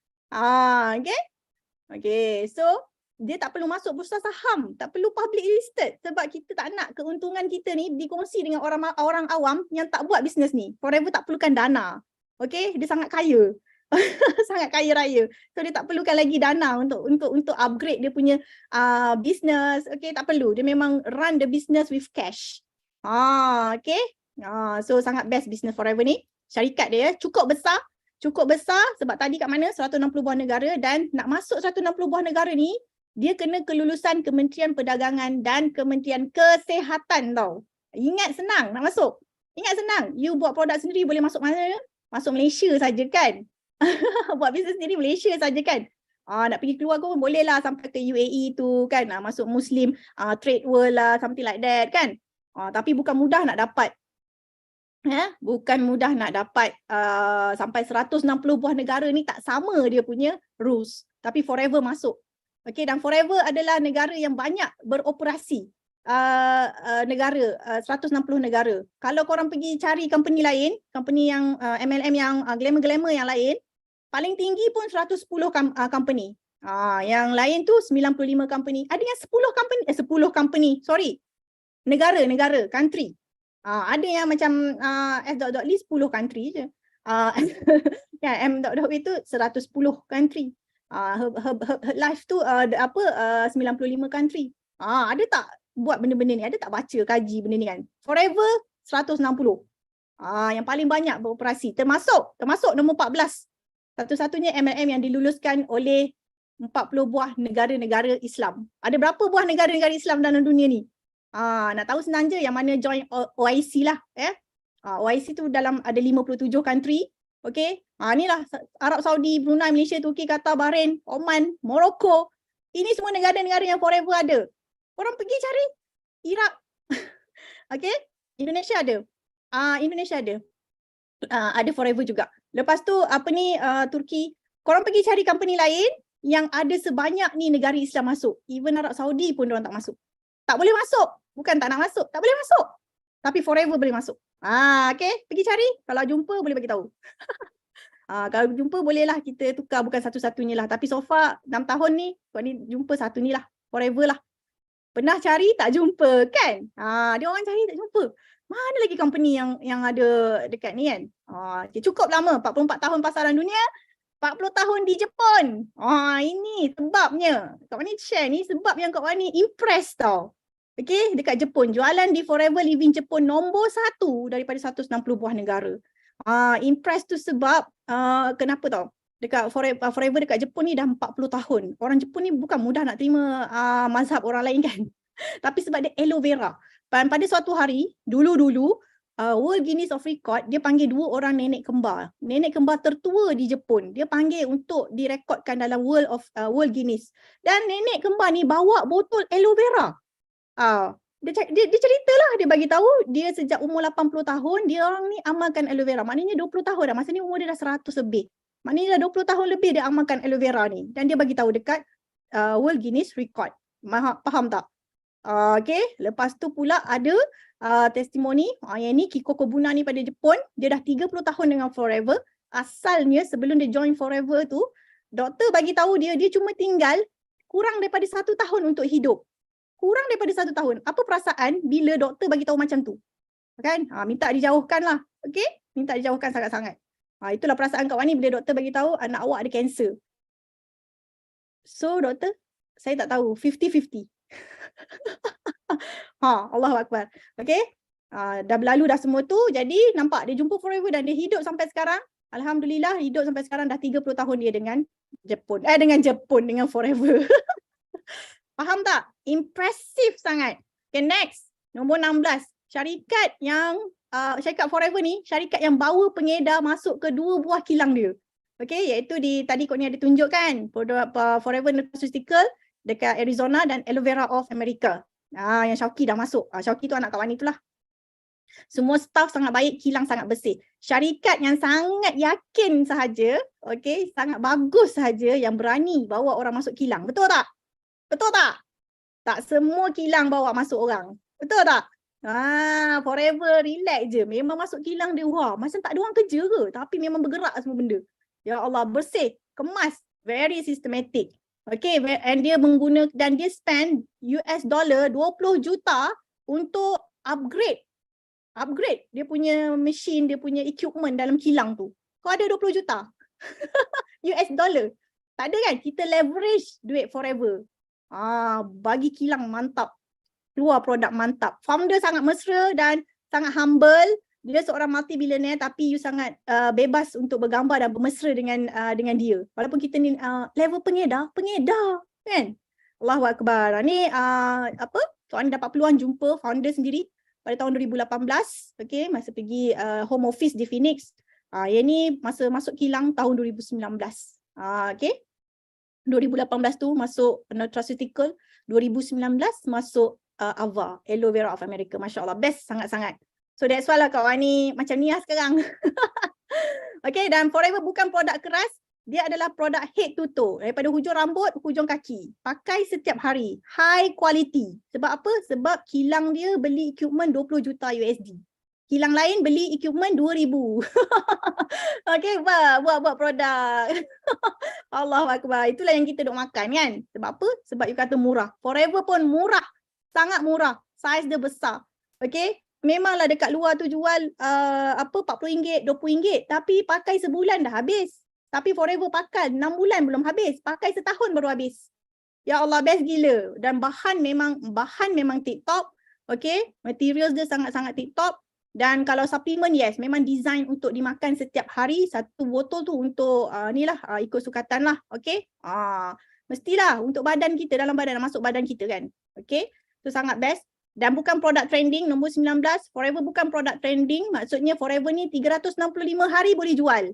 Okay. Okay, so dia tak perlu masuk bursa saham, tak perlu public listed sebab kita tak nak keuntungan kita ni dikongsi dengan orang awam yang tak buat bisnes ni. Forever tak perlukan dana. Okay, dia sangat kaya. Sangat kaya raya. So dia tak perlukan lagi dana untuk upgrade dia punya business. Okay, tak perlu. Dia memang run the business with cash. Okay. So sangat best business Forever ni. Syarikat dia cukup besar. Cukup besar sebab tadi kat mana 160 buah negara, dan nak masuk 160 buah negara ni dia kena kelulusan Kementerian Perdagangan dan Kementerian Kesihatan tau. Ingat senang nak masuk. Ingat senang. You buat produk sendiri boleh masuk mana? Masuk Malaysia saja kan. Buat bisnes sendiri Malaysia saja kan. Nak pergi keluar pun boleh lah sampai ke UAE tu kan. Masuk Muslim trade world lah, something like that kan. Tapi bukan mudah nak dapat. Bukan mudah nak dapat sampai 160 buah negara ni, tak sama dia punya rules. Tapi Forever masuk. Okay, dan Forever adalah negara yang banyak beroperasi. Negara, 160 negara. Kalau korang pergi cari company lain, company yang MLM yang glamour-glamour yang lain, paling tinggi pun 110 company. Yang lain tu 95 company. Ada yang 10 company, negara, country. Ada yang macam S.Lee 10 country je. M.W tu 110 country. Life tu 95 country. Ada tak buat benda-benda ni? Ada tak baca, kaji benda ni kan? Forever 160. Yang paling banyak beroperasi. Termasuk nombor 14. Satu-satunya MLM yang diluluskan oleh 40 buah negara-negara Islam. Ada berapa buah negara-negara Islam dalam dunia ni? Nak tahu senang je yang mana join OIC lah. OIC tu dalam ada 57 country. Okay. Inilah Arab Saudi, Brunei, Malaysia, Turki, Qatar, Bahrain, Oman, Morocco. Ini semua negara-negara yang Forever ada. Korang pergi cari. Iraq. Okay. Indonesia ada. Indonesia ada. Ada Forever juga. Lepas tu Turki. Korang pergi cari company lain yang ada sebanyak ni negara Islam masuk. Even Arab Saudi pun diorang tak masuk. Tak boleh masuk. Bukan tak nak masuk, tak boleh masuk. Tapi forever boleh masuk. Okay, pergi cari. Kalau jumpa boleh bagi tahu. Kalau jumpa bolehlah kita tukar, bukan satu-satunya lah. Tapi so far 6 tahun ni, kau ni jumpa satu ni lah. Forever lah. Pernah cari tak jumpa kan? Dia orang cari tak jumpa. Mana lagi company yang ada dekat ni kan? Okay, cukup lama, 44 tahun pasaran dunia, 40 tahun di Jepun. Ini sebabnya. Kak Wani share ni sebab yang Kak Wani impress tau. Okay, dekat Jepun. Jualan di Forever Living Jepun nombor 1 daripada 160 buah negara. Impress tu sebab kenapa tau? Dekat Forever dekat Jepun ni dah 40 tahun. Orang Jepun ni bukan mudah nak terima mazhab orang lain kan. Tapi sebab dia aloe vera. Dan pada suatu hari, dulu-dulu, World Guinness of Record, dia panggil 2 orang nenek kembar. Nenek kembar tertua di Jepun. Dia panggil untuk direkodkan dalam World Guinness. Dan nenek kembar ni bawa botol aloe vera. Dia ceritalah, dia bagi tahu dia sejak umur 80 tahun, dia orang ni amalkan aloe vera. Maknanya 20 tahun dah. Masa ni umur dia dah 100 lebih. Maknanya dah 20 tahun lebih dia amalkan aloe vera ni. Dan dia bagi tahu dekat World Guinness Record. Faham tak? Okay, lepas tu pula ada testimoni. Yang ni Kiko Kobuna ni pada Jepun. Dia dah 30 tahun dengan Forever. Asalnya sebelum dia join Forever tu, doktor bagi tahu dia cuma tinggal kurang daripada 1 tahun untuk hidup. Kurang daripada 1 tahun. Apa perasaan bila doktor bagi tahu macam tu? Kan? Minta dijauhkan lah. Okay? Minta dijauhkan sangat-sangat. Itulah perasaan Kak Wani bila doktor bagi tahu anak awak ada kanser. So doktor, saya tak tahu. 50-50. Allahu Akbar. Okay? Dah berlalu dah semua tu. Jadi nampak dia jumpa Forever dan dia hidup sampai sekarang. Alhamdulillah hidup sampai sekarang dah 30 tahun dia dengan Jepun. Dengan Forever. Faham tak? Impressive sangat. Okay, next. Nombor 16. Syarikat syarikat Forever ni, syarikat yang bawa pengedar masuk ke 2 buah kilang dia. Okay, iaitu tadi Kak ni ada tunjukkan Forever Nutraceutical dekat Arizona dan Aloe Vera of America. Yang Syauqi dah masuk. Syauqi tu anak Kak Wani tu lah. Semua staff sangat baik, kilang sangat bersih. Syarikat yang sangat yakin sahaja, okay, sangat bagus sahaja yang berani bawa orang masuk kilang. Betul tak? Betul tak? Tak semua kilang bawa masuk orang. Betul tak? Forever relax je. Memang masuk kilang dia, macam tak ada orang kerja ke? Tapi memang bergerak semua benda. Ya Allah, bersih, kemas, very systematic. Okay, and dia spend US dollar 20 juta untuk upgrade dia punya machine, dia punya equipment dalam kilang tu. Kau ada 20 juta US dollar. Tak ada kan? Kita leverage duit Forever. Bagi kilang mantap. Keluar produk mantap. Founder sangat mesra dan sangat humble. Dia seorang multi-billionaire tapi you sangat bebas untuk bergambar dan bermesra dengan dia. Walaupun kita ni level pengedar kan? Allahu Akbar. Ni Tuan dapat peluang jumpa founder sendiri pada tahun 2018. Okay, masa pergi home office di Phoenix. Yang ni masa masuk kilang tahun 2019. Okay. 2018 tu masuk Nutraceutical, 2019 masuk Ava, Aloe Vera of America. Masya Allah, best sangat-sangat. So that's why lah Kak Wani macam ni lah sekarang. Okay, dan Forever bukan produk keras, dia adalah produk head to toe. Daripada hujung rambut, hujung kaki. Pakai setiap hari, high quality. Sebab apa? Sebab kilang dia beli equipment 20 juta USD. Kilang lain beli equipment 2,000. Okay, buat produk. Allahu Akbar. Itulah yang kita duk makan kan. Sebab apa? Sebab you kata murah. Forever pun murah. Sangat murah. Saiz dia besar. Okay. Memanglah dekat luar tu jual RM40, RM20. Tapi pakai sebulan dah habis. Tapi Forever pakai 6 bulan belum habis. Pakai setahun baru habis. Ya Allah, best gila. Dan bahan memang tip-top. Okay. Materials dia sangat-sangat tip-top. Dan kalau suplemen, yes, memang design untuk dimakan setiap hari. Satu botol tu untuk ikut sukatan lah. Okay. Mestilah untuk badan kita, dalam badan, masuk badan kita kan. Okay. Itu sangat best. Dan bukan produk trending, nombor 19. Forever bukan produk trending. Maksudnya Forever ni 365 hari boleh jual.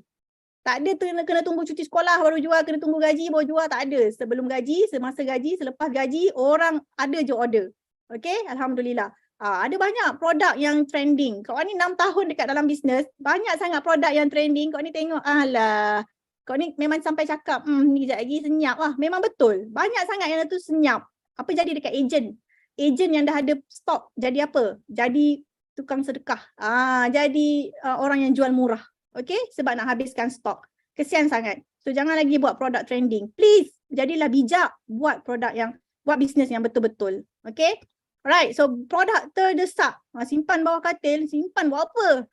Tak ada kena tunggu cuti sekolah baru jual, kena tunggu gaji baru jual. Tak ada. Sebelum gaji, semasa gaji, selepas gaji, orang ada je order. Okay. Alhamdulillah. Ada banyak produk yang trending. Kau ni 6 tahun dekat dalam bisnes, banyak sangat produk yang trending. Kau ni tengok, kau ni memang sampai cakap, ni sekejap lagi senyap lah. Memang betul. Banyak sangat yang tu senyap. Apa jadi dekat agent? agent yang dah ada stok jadi apa? Jadi tukang sedekah. Jadi orang yang jual murah. Okay? Sebab nak habiskan stok. Kesian sangat. So jangan lagi buat produk trending. Please, jadilah bijak buat bisnes yang betul-betul. Okay? Alright, so produk terdesak. Simpan bawah katil, simpan buat apa?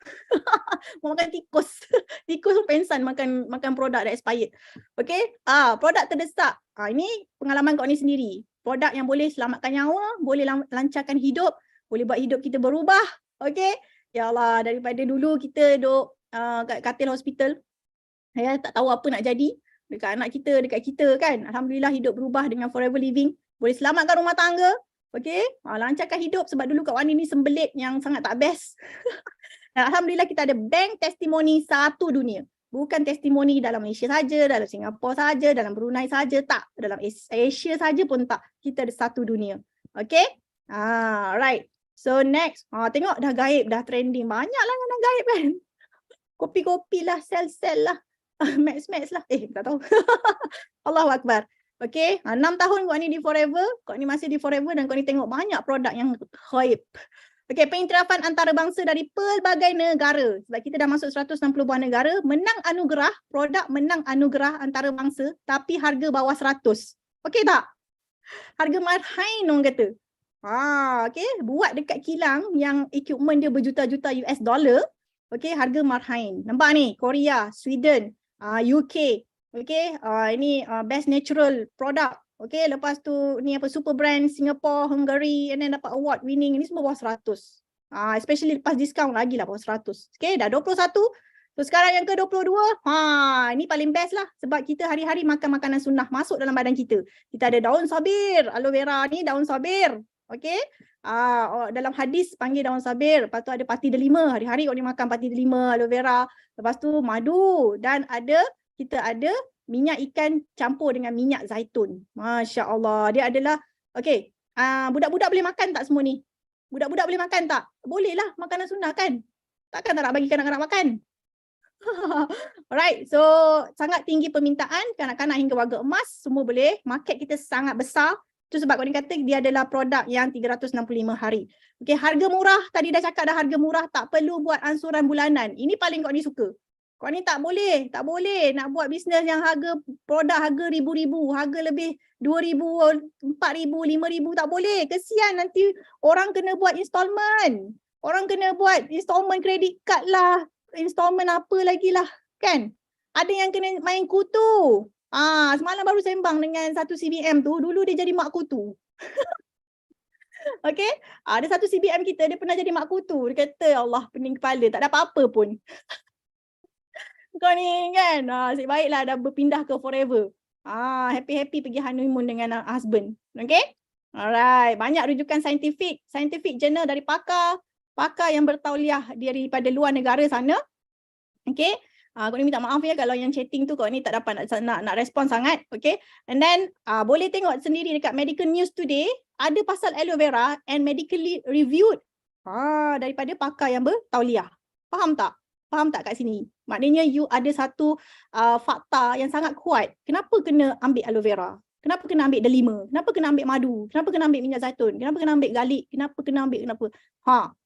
Mau makan tikus. Tikus pun pensan makan produk dah expired. Okay? Produk terdesak. Ini pengalaman kau ni sendiri. Produk yang boleh selamatkan nyawa, boleh lancarkan hidup, boleh buat hidup kita berubah. Okay? Ya Allah, daripada dulu kita duduk kat katil hospital, saya tak tahu apa nak jadi dekat anak kita, dekat kita kan. Alhamdulillah hidup berubah dengan Forever Living. Boleh selamatkan rumah tangga. Okay? Lancarkan hidup sebab dulu Kak Wani ni sembelit yang sangat tak best. Dan Alhamdulillah kita ada bank testimoni satu dunia. Bukan testimoni dalam Malaysia saja, dalam Singapura saja, dalam Brunei saja, tak. Dalam Asia saja pun tak. Kita ada satu dunia. Okay? Right. So next, tengok dah gaib, dah trending. Banyaklah yang dah gaib kan. Kopi-kopi lah, sel-sel lah. Max lah. Tak tahu. Allahu Akbar. Okay, 6 tahun kau ni di Forever, kau ni masih di Forever dan kau ni tengok banyak produk yang gaib. Okay, pengiktirafan antarabangsa dari pelbagai negara. Sebab kita dah masuk 160 buah negara, menang anugerah, produk menang anugerah antarabangsa tapi harga bawah 100. Okay tak? Harga marhain orang kata. Okay, buat dekat kilang yang equipment dia berjuta-juta US dollar. Okay, harga marhain. Nampak ni, Korea, Sweden, UK. Okay, ini best natural product. Okay, lepas tu ni apa super brand Singapore, Hungary and then dapat award winning. Ini semua bawah 100. Especially lepas diskaun lagi lah bawah 100. Okay, dah 21. So sekarang yang ke-22, ini paling best lah. Sebab kita hari-hari makan makanan sunnah masuk dalam badan kita. Kita ada daun sabir, aloe vera ni daun sabir. Okay, dalam hadis panggil daun sabir. Lepas tu ada pati delima. Hari-hari kau ni makan pati delima, aloe vera. Lepas tu madu dan kita ada minyak ikan campur dengan minyak zaitun. Masya Allah. Dia adalah, okay, budak-budak boleh makan tak semua ni? Budak-budak boleh makan tak? Boleh lah, makanan sunnah kan? Takkan tak nak bagi kanak-kanak makan? Alright, so sangat tinggi permintaan, kanak-kanak hingga warga emas, semua boleh. Market kita sangat besar. Itu sebab kau ni kata dia adalah produk yang 365 hari. Okay, harga murah, tadi dah cakap dah harga murah, tak perlu buat ansuran bulanan. Ini paling kau ni suka. Kau ni tak boleh nak buat bisnes yang produk ribu-ribu, harga lebih 2,000, 4,000, 5,000, tak boleh. Kesian nanti orang kena buat installment. Orang kena buat installment credit card lah, installment apa lagi lah, kan? Ada yang kena main kutu. Semalam baru sembang dengan satu CBM tu, dulu dia jadi mak kutu. Okay, ada satu CBM kita, dia pernah jadi mak kutu. Dia kata, ya Allah, pening kepala, tak ada apa-apa pun. Kau ni kan, asyik baiklah dah berpindah ke Forever. Happy-happy pergi honeymoon dengan husband. Okay? Alright, banyak rujukan scientific journal dari pakar yang bertauliah daripada luar negara sana. Okay? Kau ni minta maaf ya kalau yang chatting tu kau ni tak dapat nak respon sangat. Okay? And then, boleh tengok sendiri dekat Medical News Today, ada pasal aloe vera and medically reviewed daripada pakar yang bertauliah. Faham tak? Faham tak kat sini? Maknanya you ada satu fakta yang sangat kuat. Kenapa kena ambil aloe vera? Kenapa kena ambil delima? Kenapa kena ambil madu? Kenapa kena ambil minyak zaitun? Kenapa kena ambil garlic? Kenapa?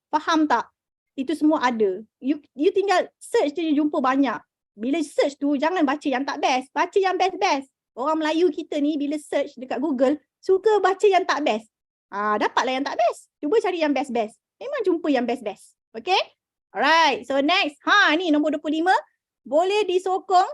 Faham tak? Itu semua ada. You tinggal search je jumpa banyak. Bila search tu jangan baca yang tak best. Baca yang best-best. Orang Melayu kita ni bila search dekat Google suka baca yang tak best. Dapatlah yang tak best. Cuba cari yang best-best. Memang jumpa yang best-best. Okay? Alright, so next. Ni nombor 25. Boleh disokong.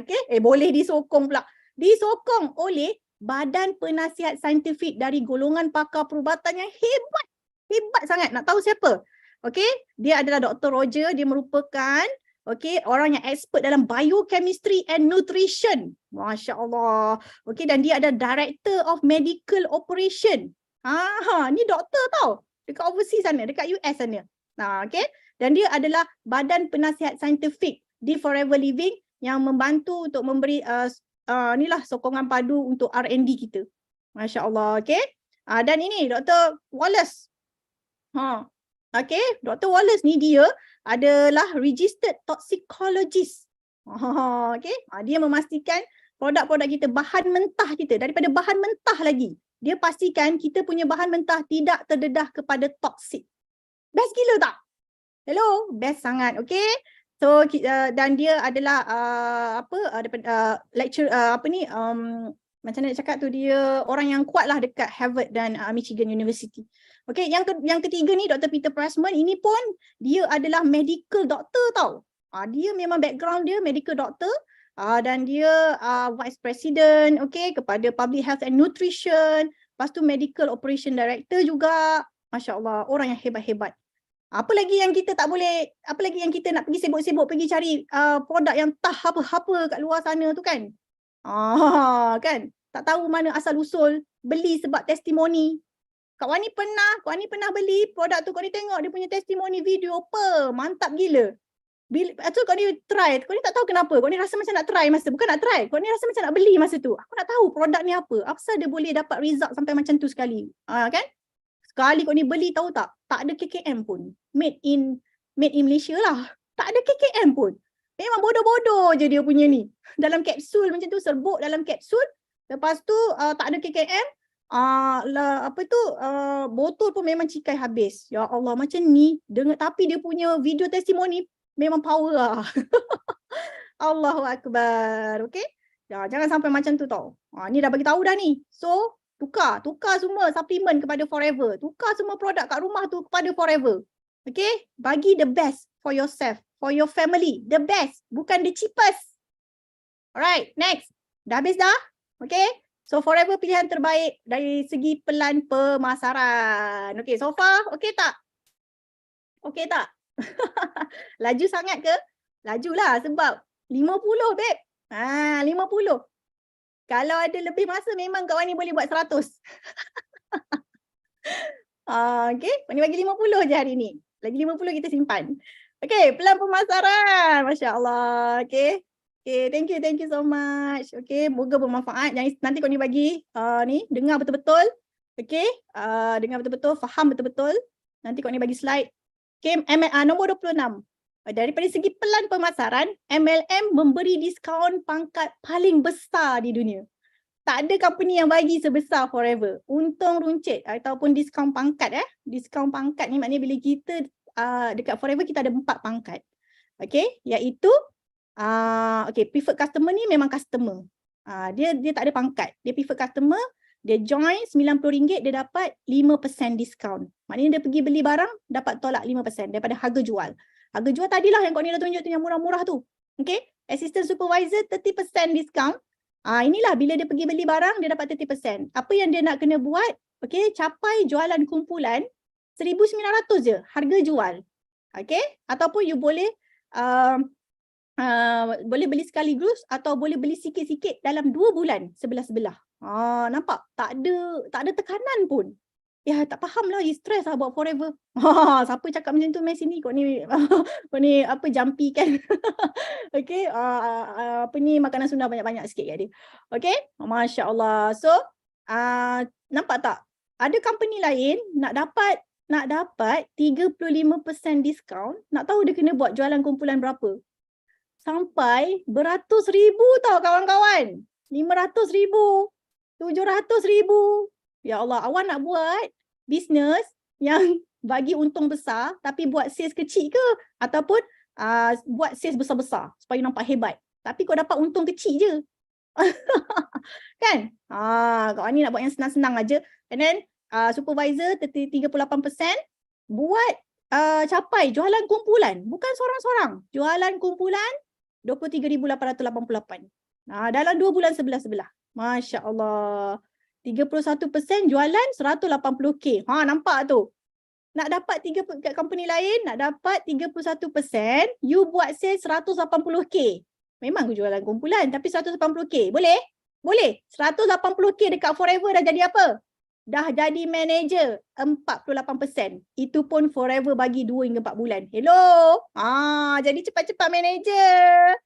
Okay? Boleh disokong pula. Disokong oleh Badan Penasihat Saintifik dari golongan pakar perubatan yang hebat. Hebat sangat. Nak tahu siapa? Okay? Dia adalah Dr. Roger. Dia merupakan orang yang expert dalam biochemistry and nutrition. Masya Allah. Okay, dan dia ada Director of Medical Operation. Ni doktor tau. Dekat overseas sana, dekat US sana. Okay. Dan dia adalah Badan Penasihat Saintifik di Forever Living yang membantu untuk memberi sokongan padu untuk R&D kita. Masya Allah. Okay. Dan ini Dr. Wallace. Okay. Dr. Wallace ni dia adalah registered toxicologist. Okay. Dia memastikan produk-produk kita, bahan mentah kita, daripada bahan mentah lagi. dia pastikan kita punya bahan mentah tidak terdedah kepada toksik. Best gila tak? Hello, best sangat, okay? So dan dia adalah macam nak cakap tu, dia orang yang kuat lah dekat Harvard dan Michigan University. Okay, yang ketiga ni Dr. Peter Pressman, ini pun dia adalah medical doctor tau. Dia memang background dia medical doctor dan dia vice president, okay, kepada public health and nutrition. Lepas tu medical operation director juga. Masya Allah, orang yang hebat-hebat. Apa lagi yang kita tak boleh, apa lagi yang kita nak pergi sibuk-sibuk pergi cari produk yang apa-apa kat luar sana tu kan. Kan? Tak tahu mana asal usul, beli sebab testimoni. Kak Wani pernah beli produk tu, kau ni tengok dia punya testimoni video apa, mantap gila. Bila tu kau ni try, kau ni tak tahu kenapa, kau ni rasa macam nak try masa, bukan nak try, kau ni rasa macam nak beli masa tu. Aku nak tahu produk ni apa dia boleh dapat result sampai macam tu sekali. Kan? Sekali kau ni beli, tahu tak ada KKM pun. Made in Malaysia lah. Tak ada KKM pun. Memang bodoh-bodoh je dia punya ni. Dalam kapsul macam tu, serbuk dalam kapsul. Lepas tu tak ada KKM. Botol pun memang cikai habis. Ya Allah, macam ni. Tapi dia punya video testimoni memang power lah. Allahu Akbar. Okay? Ya, jangan sampai macam tu tau. Ni dah bagi tahu dah ni. So, tukar semua suplemen kepada Forever. Tukar semua produk kat rumah tu kepada Forever. Okay? Bagi the best for yourself, for your family. The best. Bukan the cheapest. Alright, next. Dah habis dah? Okay? So, Forever pilihan terbaik dari segi pelan pemasaran. Okay, so far okay tak? Okay tak? Laju sangat ke? Lajulah sebab 50, babe. 50. Kalau ada lebih masa, memang Kak Wani boleh buat 100. Okay, Wani bagi 50 je hari ni. Lagi 50 kita simpan. Okay, pelan pemasaran. Masya Allah. Okay, thank you so much. Okay, moga bermanfaat. Nanti Kak Wani bagi dengar betul-betul. Okay, dengar betul-betul, faham betul-betul. Nanti Kak Wani bagi slide. Okay, nombor 26. Daripada segi pelan pemasaran, MLM memberi diskaun pangkat paling besar di dunia. Tak ada company yang bagi sebesar Forever. Untung runcit ataupun diskaun pangkat. Diskaun pangkat ni maknanya bila kita dekat Forever kita ada 4 pangkat. Okay, iaitu preferred customer ni memang customer. Dia tak ada pangkat. Dia preferred customer, dia join RM90, dia dapat 5% diskaun. Maknanya dia pergi beli barang, dapat tolak 5% daripada harga jual. Harga jual tadilah yang kau ni dah tunjuk tu yang murah-murah tu. Okay, assistant supervisor 30% diskaun. Inilah bila dia pergi beli barang, dia dapat 30%. Apa yang dia nak kena buat? Okay, capai jualan kumpulan 1,900 je harga jual. Okay, ataupun you boleh boleh beli sekaligus atau boleh beli sikit-sikit dalam 2 bulan sebelah-sebelah. Nampak? Tak ada tekanan pun. Ya, tak faham lah, you stress lah buat Forever. Siapa cakap macam tu, Messi ni, kau ni apa jumpy kan. Okay, makanan Sunda banyak-banyak sikit kat dia. Okay, Masya Allah. So, nampak tak? Ada company lain nak dapat 35% diskaun, nak tahu dia kena buat jualan kumpulan berapa? Sampai beratus ribu tau kawan-kawan. 500,000, 700,000. Ya Allah, awak nak buat bisnes yang bagi untung besar tapi buat sales kecil ke? Ataupun buat sales besar-besar supaya nampak hebat. Tapi kau dapat untung kecil je. Kan? Kau ni nak buat yang senang-senang aja. And then supervisor 38% buat capai jualan kumpulan. Bukan seorang-seorang. Jualan kumpulan 23,888. Dalam 2 bulan sebelah-sebelah. Masya Allah. 31% jualan 180k. Nampak tu. Nak dapat kat company lain, nak dapat 31%, you buat sales 180k. Memang aku jualan kumpulan, tapi 180k. Boleh? Boleh. 180k dekat Forever dah jadi apa? Dah jadi manager 48%. Itu pun Forever bagi 2 hingga 4 bulan. Hello? Jadi cepat-cepat manager.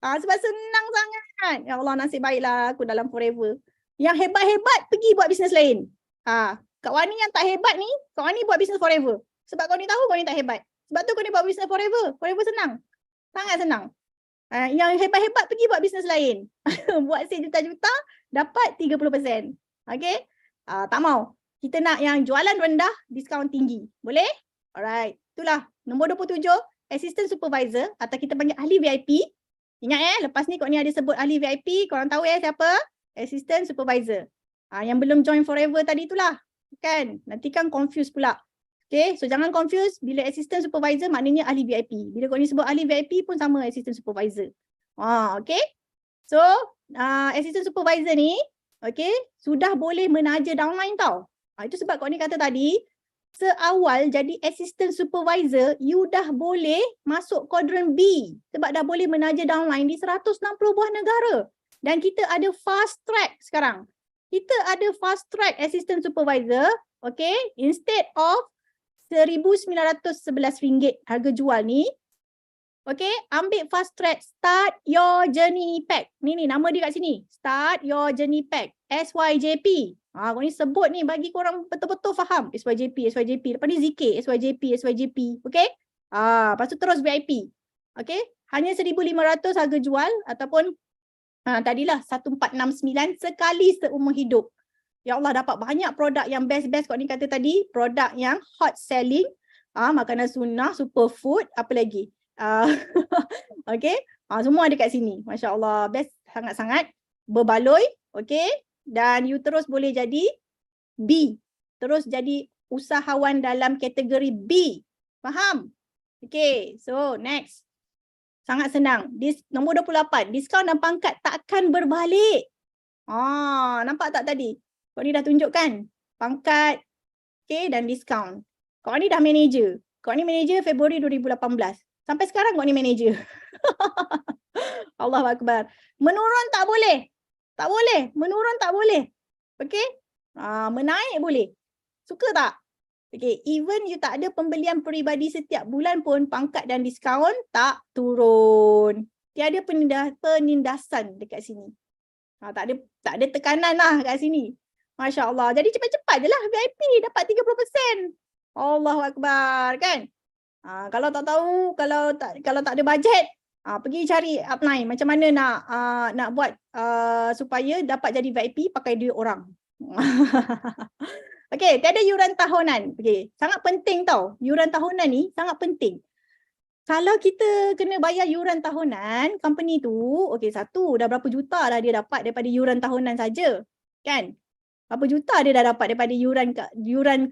Sebab senang sangat. Ya Allah, nasib baiklah aku dalam Forever. Yang hebat-hebat pergi buat bisnes lain. Kak Wani yang tak hebat ni, Kak Wani buat bisnes Forever. Sebab kau ni tahu kau ni tak hebat. Sebab tu kau ni buat bisnes Forever. Forever senang. Sangat senang. Yang hebat-hebat pergi buat bisnes lain. Buat sales juta-juta, dapat 30%. Okay? Tak mau. Kita nak yang jualan rendah, diskaun tinggi. Boleh? Alright. Itulah. Nombor 27, assistant supervisor atau kita panggil ahli VIP. Ingat lepas ni kau ni ada sebut ahli VIP, korang tahu siapa? Assistant supervisor. Yang belum join forever tadi itulah. Kan? Nanti kan confuse pula. Okay, so jangan confuse. Bila assistant supervisor maknanya ahli VIP. Bila kau ni sebut ahli VIP pun sama assistant supervisor. Okay. So, assistant supervisor ni, okay, sudah boleh menaja downline tau. Itu sebab kau ni kata tadi, seawal jadi assistant supervisor, you dah boleh masuk quadrant B. Sebab dah boleh menaja downline di 160 buah negara. Dan kita ada fast track sekarang. Kita ada fast track assistant supervisor, okay, instead of RM1,911 harga jual ni, okay, ambil fast track, start your journey pack. Ni nama dia kat sini, start your journey pack, SYJP. Kau ni sebut ni bagi korang betul-betul faham. SYJP, lepas ni ZK, SYJP, okay. Lepas tu terus VIP, okay. Hanya 1,500 harga jual ataupun tadilah 1,469 sekali seumur hidup. Ya Allah, dapat banyak produk yang best-best kau ni kata tadi. Produk yang hot selling. Makanan sunnah, superfood, apa lagi? Okay. Semua ada kat sini. Masya Allah, best sangat-sangat. Berbaloi. Okay. Dan you terus boleh jadi B. Terus jadi usahawan dalam kategori B. Faham? Okay. So, next. Sangat senang. Nombor 28. Diskaun dan pangkat takkan berbalik. Nampak tak tadi? Kau ni dah tunjukkan pangkat, okay, dan diskaun. Kau ni dah manager. Kau ni manager Februari 2018. Sampai sekarang kau ni manager. Allahu Akbar. Menurun tak boleh. Tak boleh. Menurun tak boleh. Okay. Menaik boleh. Suka tak? Okay. Even you tak ada pembelian peribadi setiap bulan pun, pangkat dan diskaun tak turun. Tiada penindasan dekat sini. Tak ada tekanan lah kat sini. Masya Allah. Jadi cepat-cepat je lah VIP dapat 30%. Allahu Akbar, kan? Kalau tak tahu, kalau tak ada bajet, pergi cari upline macam mana nak buat supaya dapat jadi VIP pakai duit orang. Okey, tiada yuran tahunan. Okey, sangat penting tau. Yuran tahunan ni sangat penting. Kalau kita kena bayar yuran tahunan, company tu, okey, satu, dah berapa juta dah dia dapat daripada yuran tahunan saja. Kan? Berapa juta dia dah dapat daripada yuran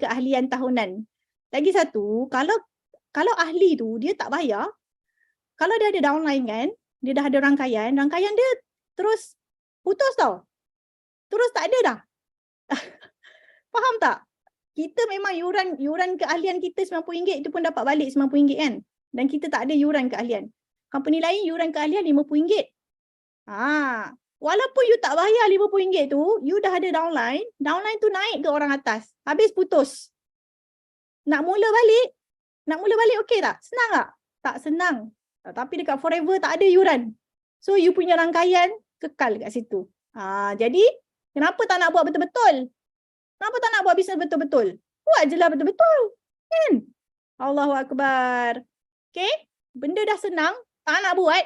keahlian tahunan. Lagi satu, kalau ahli tu dia tak bayar, kalau dia ada downline kan, dia dah ada rangkaian dia terus putus tau. Terus tak ada dah. Faham tak? Kita memang yuran keahlian kita RM90 itu pun dapat balik RM90 kan. Dan kita tak ada yuran keahlian. Company lain yuran keahlian RM50. Walaupun you tak bayar RM50 tu, you dah ada downline tu naik ke orang atas. Habis putus. Nak mula balik okey tak? Senang tak? Tak senang. Tapi dekat Forever tak ada yuran. So you punya rangkaian kekal kat situ. Jadi kenapa tak nak buat betul-betul? Kenapa tak nak buat bisnes betul-betul? Buat je lah betul-betul. Kan? Allahu Akbar. Okay? Benda dah senang, tak nak buat.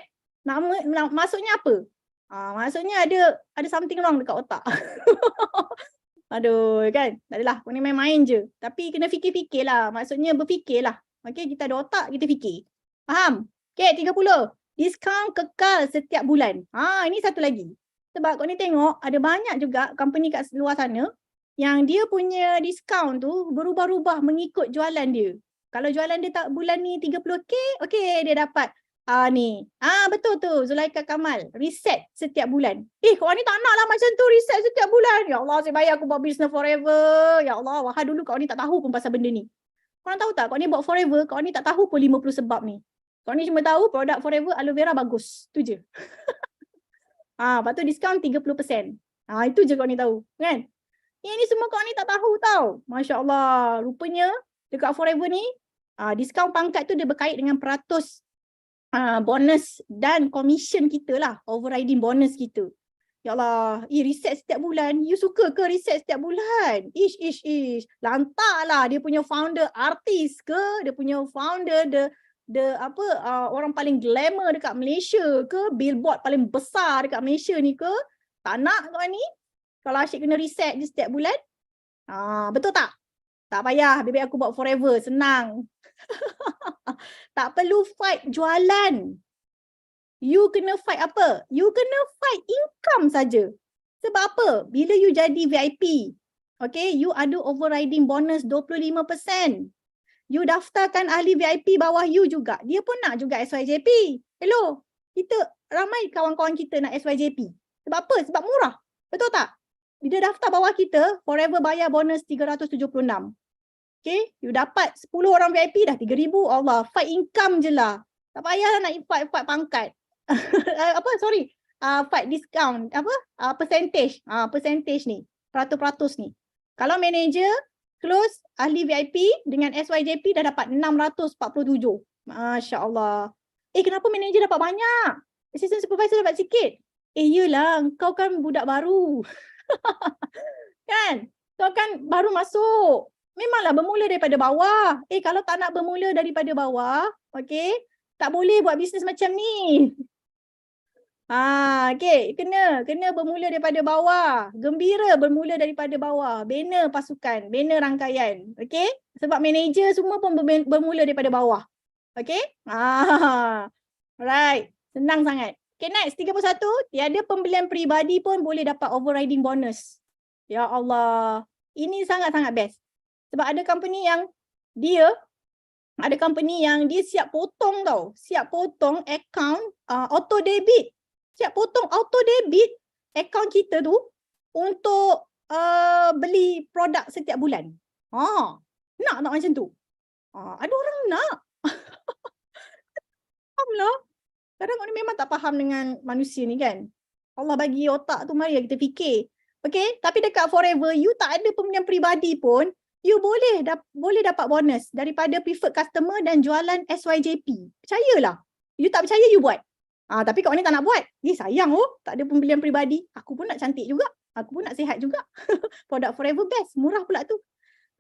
Maksudnya apa? Maksudnya ada something wrong dekat otak. Aduh, kan? Tak adalah, kau ni main-main je. Tapi kena fikir-fikir lah. Maksudnya berfikir lah. Okay, kita ada otak, kita fikir. Faham? Okay, 30. Diskaun kekal setiap bulan. Ini satu lagi. Sebab kau ni tengok, ada banyak juga company kat luar sana yang dia punya diskaun tu berubah-ubah mengikut jualan dia. Kalau jualan dia tak bulan ni 30K, okay, dia dapat ni. Betul tu, Zulaika Kamal. Reset setiap bulan. Kau ni tak nak lah macam tu, reset setiap bulan. Ya Allah, saya bayar aku buat business Forever. Ya Allah, wahai dulu kau ni tak tahu pun pasal benda ni. Korang tahu tak, kau ni buat Forever, kau ni tak tahu pun 50 sebab ni. Kau ni cuma tahu produk Forever aloe vera bagus. Tu je. Lepas tu diskaun 30%. Itu je kau ni tahu. Kan? Yang ni semua kau ni tak tahu tau. Masya Allah. Rupanya dekat Forever ni, diskaun pangkat tu dia berkait dengan peratus bonus dan commission kita lah. Overriding bonus kita. Ya Allah. Reset setiap bulan. You suka ke reset setiap bulan? Ish. Lantaklah dia punya founder artis ke? Dia punya founder orang paling glamour dekat Malaysia ke? Billboard paling besar dekat Malaysia ni ke? Tak nak kau ni? Kalau asyik kena reset je setiap bulan? Betul tak? Tak payah bebek aku buat forever, senang. Tak perlu fight jualan. You kena fight apa? You kena fight income saja. Sebab apa? Bila you jadi VIP, okay, you ada overriding bonus 25%. You daftarkan ahli VIP bawah you juga. Dia pun nak juga SYJP. Hello, kita ramai kawan-kawan kita nak SYJP. Sebab apa? Sebab murah. Betul tak? Bila daftar bawah kita, forever bayar bonus 376. Okay, you dapat 10 orang VIP dah 3,000. Allah, fight income je lah. Tak payah nak fight pangkat. Fight discount. Percentage. Percentage ni. Peratus-peratus ni. Kalau manager close ahli VIP dengan SYJP dah dapat 647. Masya Allah. Kenapa manager dapat banyak? Assistant supervisor dapat sikit. Yelah, kau kan budak baru. Kan? Kau kan baru masuk. Memanglah bermula daripada bawah. Kalau tak nak bermula daripada bawah, okay, tak boleh buat bisnes macam ni. Okay, kena bermula daripada bawah. Gembira bermula daripada bawah. Banner pasukan, banner rangkaian. Okay, sebab manager semua pun bermula daripada bawah. Okay, alright, senang sangat. Okay, next 31, tiada pembelian peribadi pun boleh dapat overriding bonus. Ya Allah, ini sangat-sangat best. Sebab ada company yang dia siap potong tau. Siap potong account auto debit. Siap potong auto debit account kita tu untuk beli produk setiap bulan. Nak tak macam tu? Ada orang nak. Faham lah. Kadang orang memang tak faham dengan manusia ni kan. Allah bagi otak tu, mari kita fikir. Okay, tapi dekat forever you tak ada pembelian peribadi pun, you boleh dapat bonus daripada preferred customer dan jualan SYJP. Percayalah. You tak percaya, you buat. Tapi kau ni tak nak buat. Sayang tak ada pembelian peribadi. Aku pun nak cantik juga. Aku pun nak sihat juga. Produk forever best. Murah pula tu.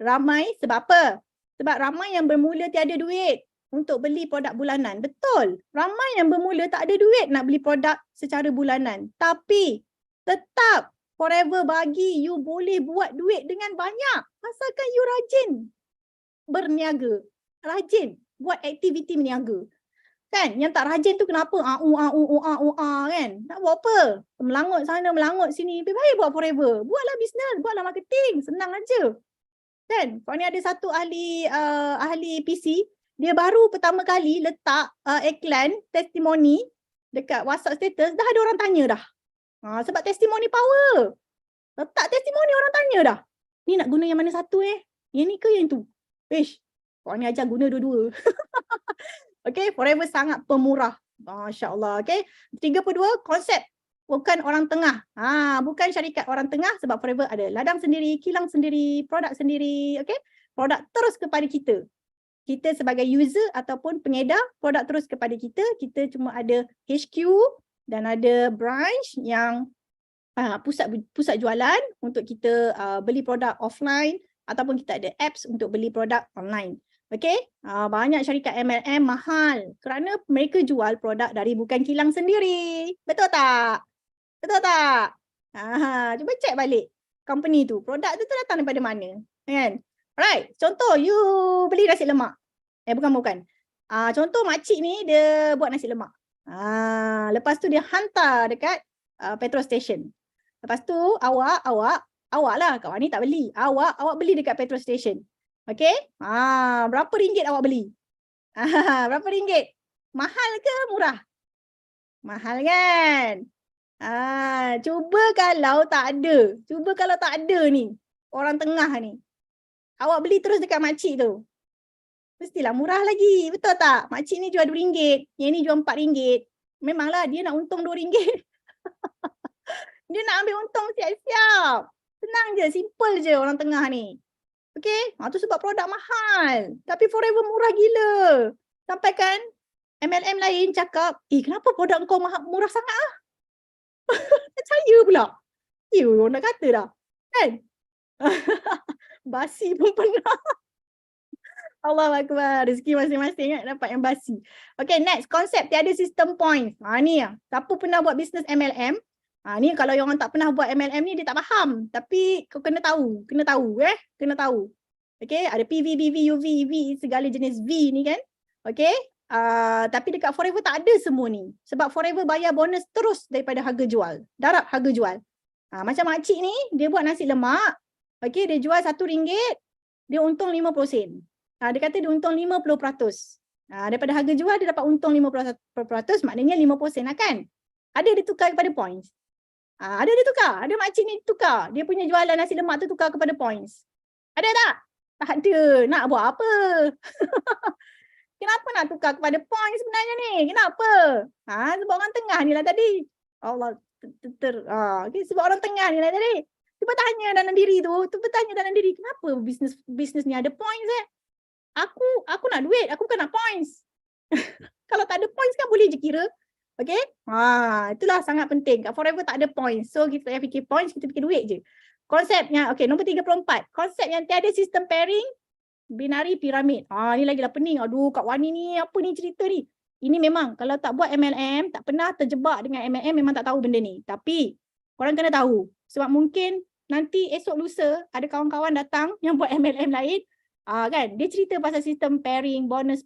Ramai sebab apa? Sebab ramai yang bermula tiada duit untuk beli produk bulanan. Betul. Ramai yang bermula tak ada duit nak beli produk secara bulanan. Tapi tetap forever bagi you boleh buat duit dengan banyak. Asalkan you rajin berniaga. Rajin buat aktiviti berniaga. Kan? Yang tak rajin tu kenapa? Kan? Nak buat apa? Melangut sana, melangut sini. Lebih baik buat forever. Buatlah bisnes, buatlah marketing. Senang aja. Kan? Kalau ni ada satu ahli PC, dia baru pertama kali letak iklan testimoni dekat WhatsApp status, dah ada orang tanya dah. Sebab testimoni power. Letak testimoni, orang tanya dah. Ni nak guna yang mana satu Yang ni ke yang tu? Orang ni ajar guna dua-dua. Okay, forever sangat pemurah. Masya Allah. Okay, 32, konsep bukan orang tengah. Bukan syarikat orang tengah, sebab forever ada ladang sendiri, kilang sendiri, produk sendiri. Okay, produk terus kepada kita. Kita sebagai user ataupun pengedar, produk terus kepada kita. Kita cuma ada HQ dan ada branch yang pusat jualan untuk kita beli produk offline, ataupun kita ada apps untuk beli produk online. Okay, banyak syarikat MLM mahal kerana mereka jual produk dari bukan kilang sendiri. Betul tak? Betul tak? Cuba cek balik company tu. Produk tu datang daripada mana? Kan? Alright, contoh you beli nasi lemak. Bukan. Contoh makcik ni dia buat nasi lemak. Lepas tu dia hantar dekat petrol station. Lepas tu awak lah, kat ni tak beli. Awak beli dekat petrol station. Okay? Berapa ringgit awak beli? Berapa ringgit? Mahal ke murah? Mahal kan? Cuba kalau tak ada ni, orang tengah ni. Awak beli terus dekat makcik tu. Mestilah murah lagi. Betul tak? Makcik ni jual RM2. Yang ni jual RM4. Memanglah dia nak untung RM2. Dia nak ambil untung siap-siap. Senang je, simple je orang tengah ni. Okay, tu sebab produk mahal. Tapi forever murah gila. Sampai kan MLM lain cakap, kenapa produk kau murah sangat percaya pula. Orang nak kata dah. Kan? Basi pun pernah. Allahu Akbar. Rezeki masing-masing dapat yang basi. Okay, next. Konsep tiada sistem points. Ni lah. Siapa pernah buat bisnes MLM, Ni kalau yang orang tak pernah buat MLM ni dia tak faham. Tapi kau kena tahu. Kena tahu. Okay, ada PV, BV, UV, EV, segala jenis V ni kan. Okay, tapi dekat Forever tak ada semua ni. Sebab Forever bayar bonus terus daripada harga jual. Darab harga jual. Macam makcik ni, dia buat nasi lemak. Okay, dia jual RM1, dia untung 50 sen. Dia kata dia untung 50%. Daripada harga jual dia dapat untung 50%, maknanya 50 sen lah kan. Ada dia tukar kepada points. Ada dia tukar. Ada makcik ni tukar. Dia punya jualan nasi lemak tu tukar kepada points. Ada tak? Tak ada. Nak buat apa? Kenapa nak tukar kepada points sebenarnya ni? Kenapa? Sebab orang tengah ni lah tadi. Allah. Okay, sebab orang tengah ni lah tadi. Cuba tanya dalam diri tu. Kenapa bisnes ni ada points Aku nak duit. Aku bukan nak points. Kalau tak ada points kan boleh je kira. Okay? Itulah sangat penting. Kat Forever tak ada points. So kita fikir points, kita fikir duit je. Konsepnya, okay, nombor 34. Konsep yang tiada sistem pairing, binari piramid. Ni lagi lah pening. Aduh, Kak Wani ni, apa ni cerita ni? Ini memang, kalau tak buat MLM, tak pernah terjebak dengan MLM, memang tak tahu benda ni. Tapi, korang kena tahu. Sebab mungkin nanti esok lusa, ada kawan-kawan datang yang buat MLM lain. Kan? Dia cerita pasal sistem pairing, bonus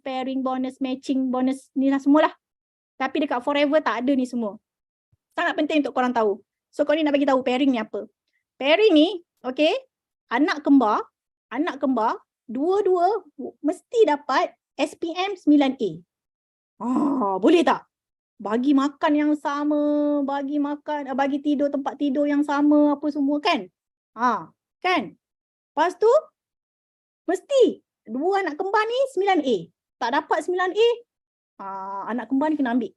matching, bonus ni lah semualah. Tapi dekat Forever tak ada ni semua. Sangat penting untuk korang tahu. So korang ni nak bagi tahu pairing ni apa. Pairing ni, okay, anak kembar, dua-dua mesti dapat SPM 9A. Boleh tak? Bagi makan yang sama, bagi tidur tempat tidur yang sama, apa semua kan? Kan? Lepas tu, mesti dua anak kembar ni 9A. Tak dapat 9A, anak kembar ni kena ambil.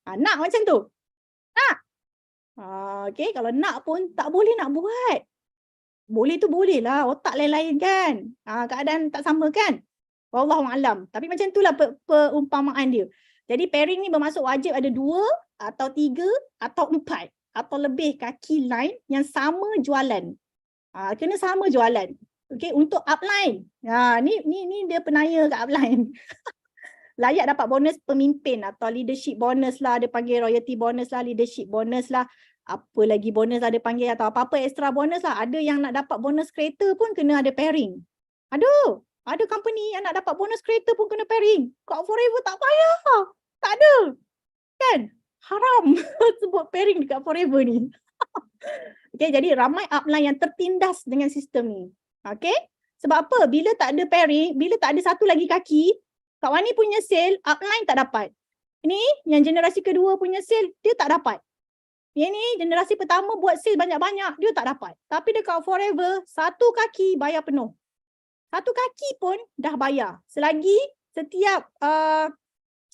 Nak macam tu? Nak? Okay, kalau nak pun tak boleh nak buat. Boleh tu boleh lah, otak lain-lain kan. Keadaan tak sama kan. Wallahualam. Tapi macam itulah perumpamaan dia. Jadi pairing ni bermaksud wajib ada 2 atau 3 atau 4 atau lebih kaki line yang sama jualan. Kena sama jualan. Okay, untuk upline. Ni dia penaya kat upline. Layak dapat bonus pemimpin atau leadership bonus lah, dia panggil royalty bonus lah, leadership bonus lah, apa lagi bonus lah dia panggil, atau apa-apa extra bonus lah. Ada yang nak dapat bonus kereta pun kena ada pairing. Ada company yang nak dapat bonus kereta pun kena pairing. Kat Forever tak payah. Tak ada. Kan? Haram sebut pairing dekat Forever ni. Okay, jadi ramai upline yang tertindas dengan sistem ni. Okay? Sebab apa? Bila tak ada pairing, bila tak ada satu lagi kaki, Kak Wani punya sale, upline tak dapat. Ini yang generasi kedua punya sale, dia tak dapat. Yang ni generasi pertama buat sale banyak-banyak, dia tak dapat. Tapi dekat Forever, satu kaki bayar penuh. Satu kaki pun dah bayar. Selagi setiap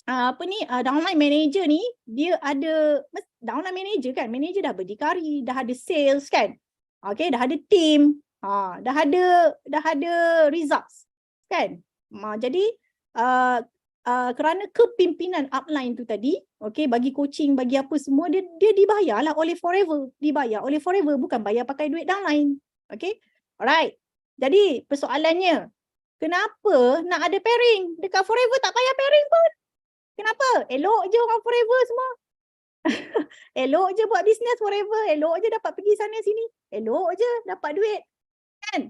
downline manager ni, dia ada, downline manager kan, manager dah berdikari, dah ada sales kan. Okay, dah ada team, dah ada results kan. Jadi, kerana kepimpinan upline tu tadi, okay, bagi coaching, bagi apa semua, dia dibayar lah oleh Forever. Dibayar oleh Forever, bukan bayar pakai duit downline. Okay, alright. Jadi persoalannya, kenapa nak ada pairing? Dekat Forever tak payah pairing pun. Kenapa? Elok je orang Forever semua. Elok je buat bisnes Forever. Elok je dapat pergi sana sini. Elok je dapat duit. Kan?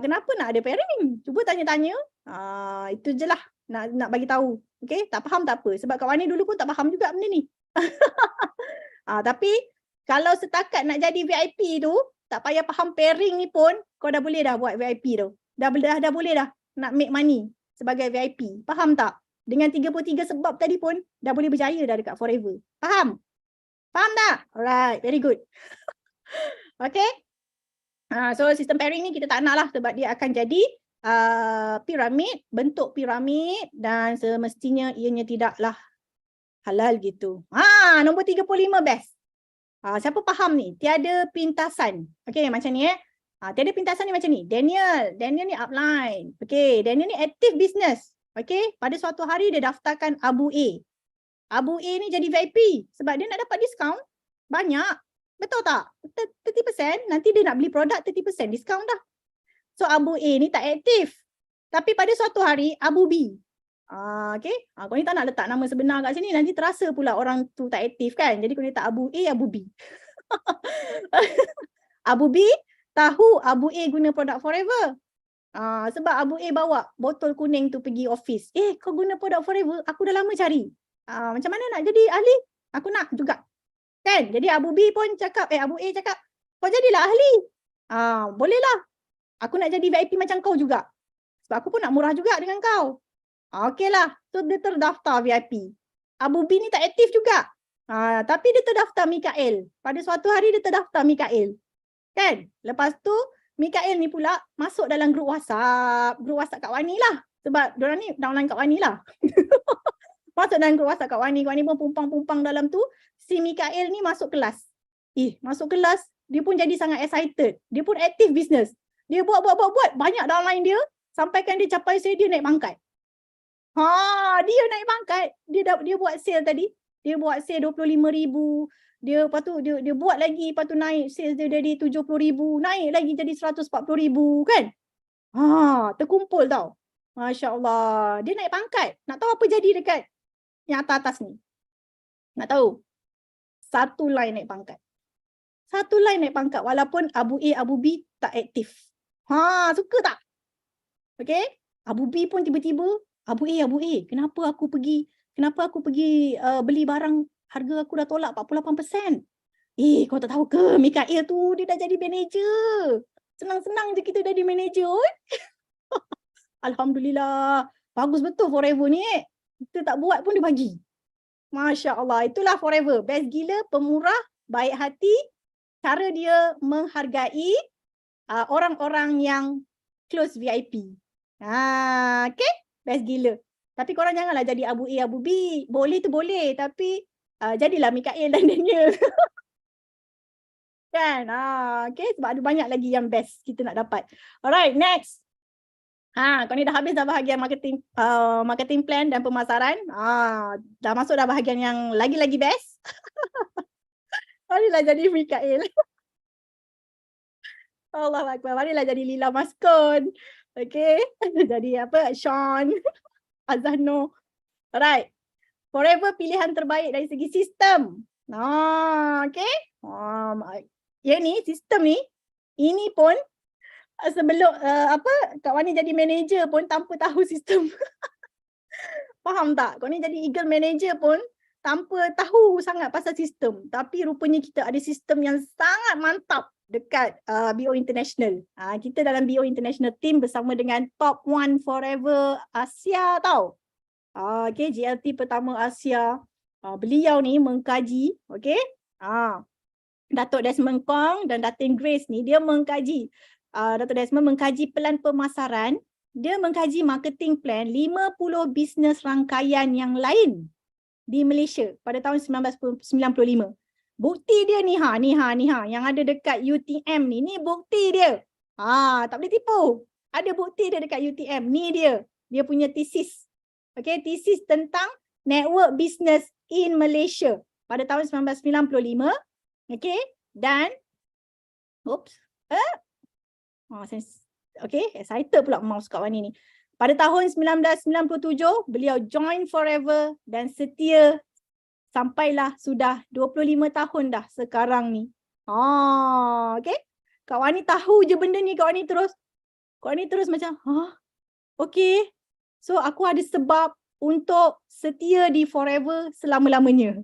Kenapa nak ada pairing? Cuba tanya-tanya. Itu je lah nak bagi tahu. Okay? Tak faham tak apa. Sebab Kak Wani dulu pun tak faham juga benda ni. Tapi kalau setakat nak jadi VIP tu, tak payah faham pairing ni pun, kau dah boleh dah buat VIP tu. Dah boleh dah nak make money sebagai VIP. Faham tak? Dengan 33 sebab tadi pun dah boleh berjaya dah dekat Forever. Faham? Faham tak? Alright, very good. Okay? So sistem pairing ni kita tak nak lah sebab dia akan jadi piramid, bentuk piramid dan semestinya ianya tidaklah halal gitu. Nombor 35 best. Siapa faham ni? Tiada pintasan. Okay, macam ni tiada pintasan ni macam ni. Daniel ni upline. Okay, Daniel ni active business. Okay, pada suatu hari dia daftarkan Abu A. Abu A ni jadi VIP sebab dia nak dapat diskaun banyak. Betul tak? 30%, nanti dia nak beli produk 30% diskaun dah. So Abu A ni tak aktif. Tapi pada suatu hari Abu B Okay. Kau ni tak nak letak nama sebenar kat sini, nanti terasa pula orang tu tak aktif kan. Jadi kau letak Abu A, Abu B. Abu B tahu Abu A guna produk Forever. Sebab Abu A bawa botol kuning tu pergi office. Kau guna produk Forever, aku dah lama cari. Macam mana nak jadi ahli? Aku nak juga. Kan? Jadi Abu B pun cakap, Abu A cakap, kau jadilah ahli. Bolehlah. Aku nak jadi VIP macam kau juga. Sebab aku pun nak murah juga dengan kau. Okeylah. So dia terdaftar VIP. Abu B ni tak aktif juga. Tapi dia terdaftar Mikael. Pada suatu hari dia terdaftar Mikael. Kan? Lepas tu Mikael ni pula masuk dalam grup WhatsApp Kak Wani lah. Sebab diorang ni downline Kak Wani lah. Masuk dalam grup WhatsApp Kak Wani pun pumpang-pumpang dalam tu. Si Mikael ni masuk kelas. Masuk kelas, dia pun jadi sangat excited. Dia pun aktif bisnes. Dia buat. Banyak downline dia. Sampaikan dia capai sale, dia naik pangkat. Dia naik pangkat. Dia buat sale tadi. Dia buat sale 25,000. Lepas tu dia buat lagi, lepas tu naik sales dia jadi 70,000, naik lagi jadi 140,000 kan. Terkumpul tau. Masya Allah. Dia naik pangkat. Nak tahu apa jadi dekat yang atas ni? Nak tahu? Satu line naik pangkat. Satu line naik pangkat walaupun Abu A, Abu B tak aktif. Suka tak? Okay. Abu B pun tiba-tiba, Abu A, kenapa aku pergi beli barang harga aku dah tolak 48%. Kau tak tahu ke Mikael tu dia dah jadi manager. Senang-senang je kita jadi manager. Alhamdulillah. Bagus betul Forever ni. Kita tak buat pun dia bagi. Masya Allah. Itulah Forever. Best gila, pemurah, baik hati. Cara dia menghargai orang-orang yang close VIP. Okay. Best gila. Tapi korang janganlah jadi Abu A, Abu B. Boleh tu boleh. Tapi jadilah Mikael dan Daniel. Kan? Okay. Sebab ada banyak lagi yang best kita nak dapat. Alright, next. Kau ni dah habis dah bahagian marketing plan dan pemasaran. Dah masuk dah bahagian yang lagi-lagi best. Marilah jadi Mikael. Allah Akbar. Marilah jadi Lila Maskon. Okay. Jadi apa? Sean. Azano. Alright. Forever pilihan terbaik dari segi sistem. Okay. Yang ni, sistem ni, ini pun sebelum Kak Wani jadi manager pun tanpa tahu sistem. Faham tak? Kau ni jadi Eagle manager pun tanpa tahu sangat pasal sistem. Tapi rupanya kita ada sistem yang sangat mantap dekat BO International. Kita dalam BO International team bersama dengan Top 1 Forever Asia tau. Okay, GLT pertama Asia. Beliau ni mengkaji, okay. Datuk Desmond Kong dan Datin Grace ni dia mengkaji. Datuk Desmond mengkaji plan pemasaran. Dia mengkaji marketing plan 50 bisnes rangkaian yang lain di Malaysia pada tahun 1995. Bukti dia ni yang ada dekat UTM ni bukti dia. Tak boleh tipu. Ada bukti dia dekat UTM. Ni dia punya thesis. Okay, thesis tentang network business in Malaysia pada tahun 1995. Okay, dan okay, excited pula mouse kat Wani ni. Pada tahun 1997, beliau join Forever dan setia sampailah sudah 25 tahun dah sekarang ni. Okay. Kak Wani tahu je benda ni, Kak Wani terus macam, okay. So aku ada sebab untuk setia di Forever selama-lamanya.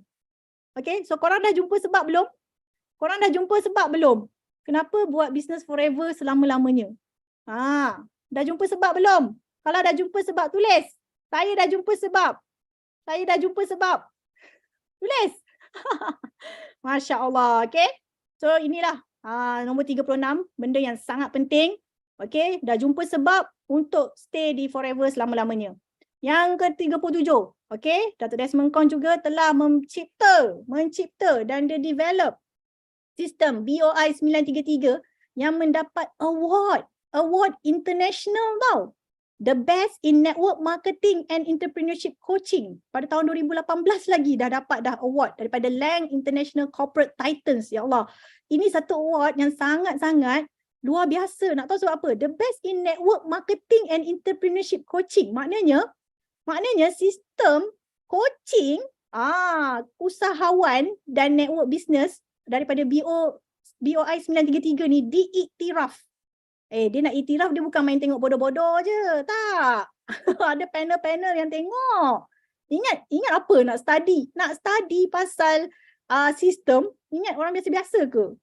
Okay, so korang dah jumpa sebab belum? Kenapa buat bisnes Forever selama-lamanya? Dah jumpa sebab belum? Kalau dah jumpa sebab, tulis. Saya dah jumpa sebab. Tulis. Masya Allah. Okay. So inilah nombor 36. Benda yang sangat penting. Okay. Dah jumpa sebab untuk stay di Forever selama-lamanya. Yang ke-37. Okay. Datuk Desmond Kong juga telah mencipta dan dia develop sistem BOI 933 yang mendapat award international tau. The best in network marketing and entrepreneurship coaching. Pada tahun 2018 lagi dah dapat award daripada Lang International Corporate Titans. Ya Allah. Ini satu award yang sangat-sangat luar biasa. Nak tahu sebab apa? The best in network marketing and entrepreneurship coaching. Maknanya Maknanya sistem coaching usahawan dan network business daripada BOI 933 ni diiktiraf. Dia nak iktiraf, dia bukan main tengok bodoh-bodoh je. Tak. Ada panel-panel yang tengok. Ingat apa nak study? Nak study pasal sistem. Ingat orang biasa-biasa ke?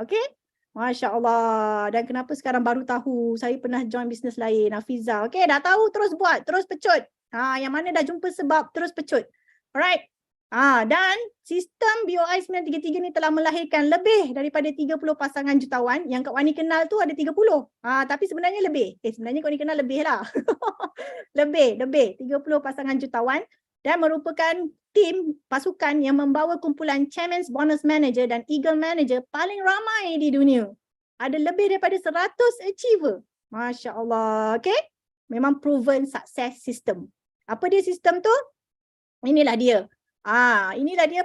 Okay? Masya Allah. Dan kenapa sekarang baru tahu? Saya pernah join bisnes lain, Hafizah. Okay, dah tahu, terus buat, terus pecut. Yang mana dah jumpa sebab, terus pecut. Alright. Dan sistem BOI 933 ni telah melahirkan lebih daripada 30 pasangan jutawan. Yang Kak Wani kenal tu ada 30. Tapi sebenarnya lebih. Sebenarnya Kak Wani kenal lebih lah. lebih 30 pasangan jutawan. Dan merupakan tim pasukan yang membawa kumpulan Chairman's Bonus Manager dan Eagle Manager paling ramai di dunia. Ada lebih daripada 100 achiever. Masya Allah. Okay? Memang proven success system. Apa dia sistem tu? Inilah dia. Inilah dia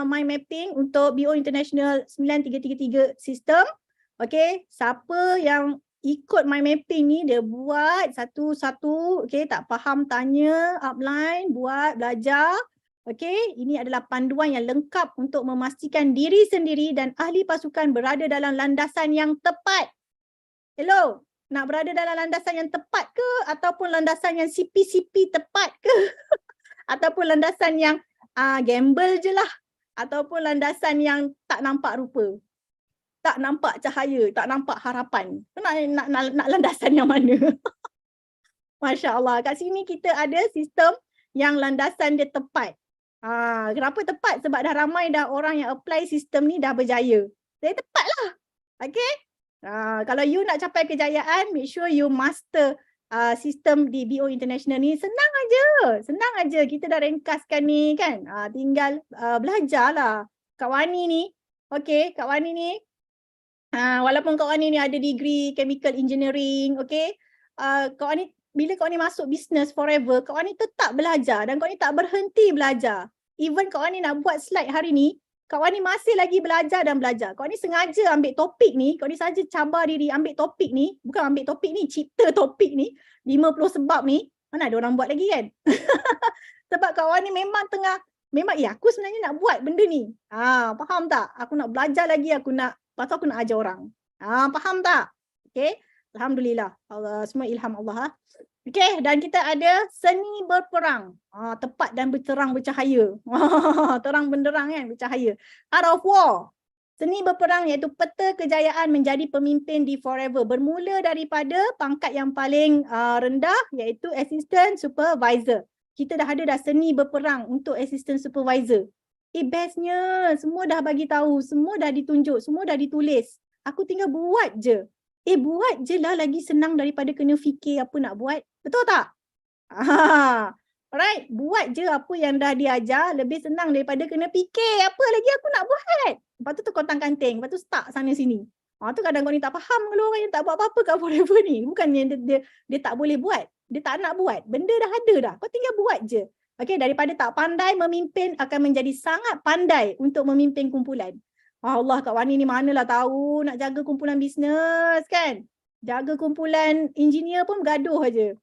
mind mapping untuk BO International 9333 sistem. Okay, siapa yang ikut mind mapping ni, dia buat satu-satu. Okay, tak faham tanya, upline, buat, belajar. Okay, ini adalah panduan yang lengkap untuk memastikan diri sendiri dan ahli pasukan berada dalam landasan yang tepat. Hello, nak berada dalam landasan yang tepat ke? Ataupun landasan yang CP-CP tepat ke? Ataupun landasan yang gamble je lah. Ataupun landasan yang tak nampak rupa. Tak nampak cahaya, tak nampak harapan. Nak landasan yang mana? Masya Allah. Kat sini kita ada sistem yang landasan dia tepat. Kenapa tepat? Sebab dah ramai dah orang yang apply sistem ni dah berjaya. Jadi tepat lah. Okay? Kalau you nak capai kejayaan, make sure you master sistem di BO International ni. Senang aja. Kita dah ringkaskan ni kan. Tinggal belajar lah. Kak Wani ni, okay, Kak Wani ni, walaupun Kak Wani ni ada degree chemical engineering, okay, Kak Wani, bila Kak Wani masuk business forever, Kak Wani tetap belajar dan Kak Wani tak berhenti belajar. Even Kak Wani nak buat slide hari ni, Kak Wani masih lagi belajar dan belajar. Kak Wani sengaja ambil topik ni, Kak Wani saja cabar diri ambil topik ni, bukan ambil topik ni, cipta topik ni, 50 sebab ni, mana ada orang buat lagi kan? Sebab Kak Wani memang aku sebenarnya nak buat benda ni. Faham tak? Aku nak belajar lagi, pasal aku nak ajar orang. Faham tak? Okay, Alhamdulillah. Semua ilham Allah. Okay, dan kita ada seni berperang. Tepat dan berterang bercahaya. Terang benderang kan, bercahaya. Art of War. Seni berperang iaitu peta kejayaan menjadi pemimpin di forever. Bermula daripada pangkat yang paling rendah iaitu assistant supervisor. Kita dah ada seni berperang untuk assistant supervisor. Bestnya, semua dah bagi tahu, semua dah ditunjuk, semua dah ditulis. Aku tinggal buat je. Buat je lah, lagi senang daripada kena fikir apa nak buat. Betul tak? Alright, buat je apa yang dah diajar, lebih senang daripada kena fikir apa lagi aku nak buat. Lepas tu kontang-kanting, lepas tu stuck sana sini. Tu kadang kau ni tak faham kalau orang yang tak buat apa-apa kat forever ni. Bukannya dia tak boleh buat, dia tak nak buat. Benda dah ada dah, kau tinggal buat je. Okay, daripada tak pandai memimpin akan menjadi sangat pandai untuk memimpin kumpulan. Allah, Kak Wani ni manalah tahu nak jaga kumpulan bisnes kan. Jaga kumpulan engineer pun bergaduh aja.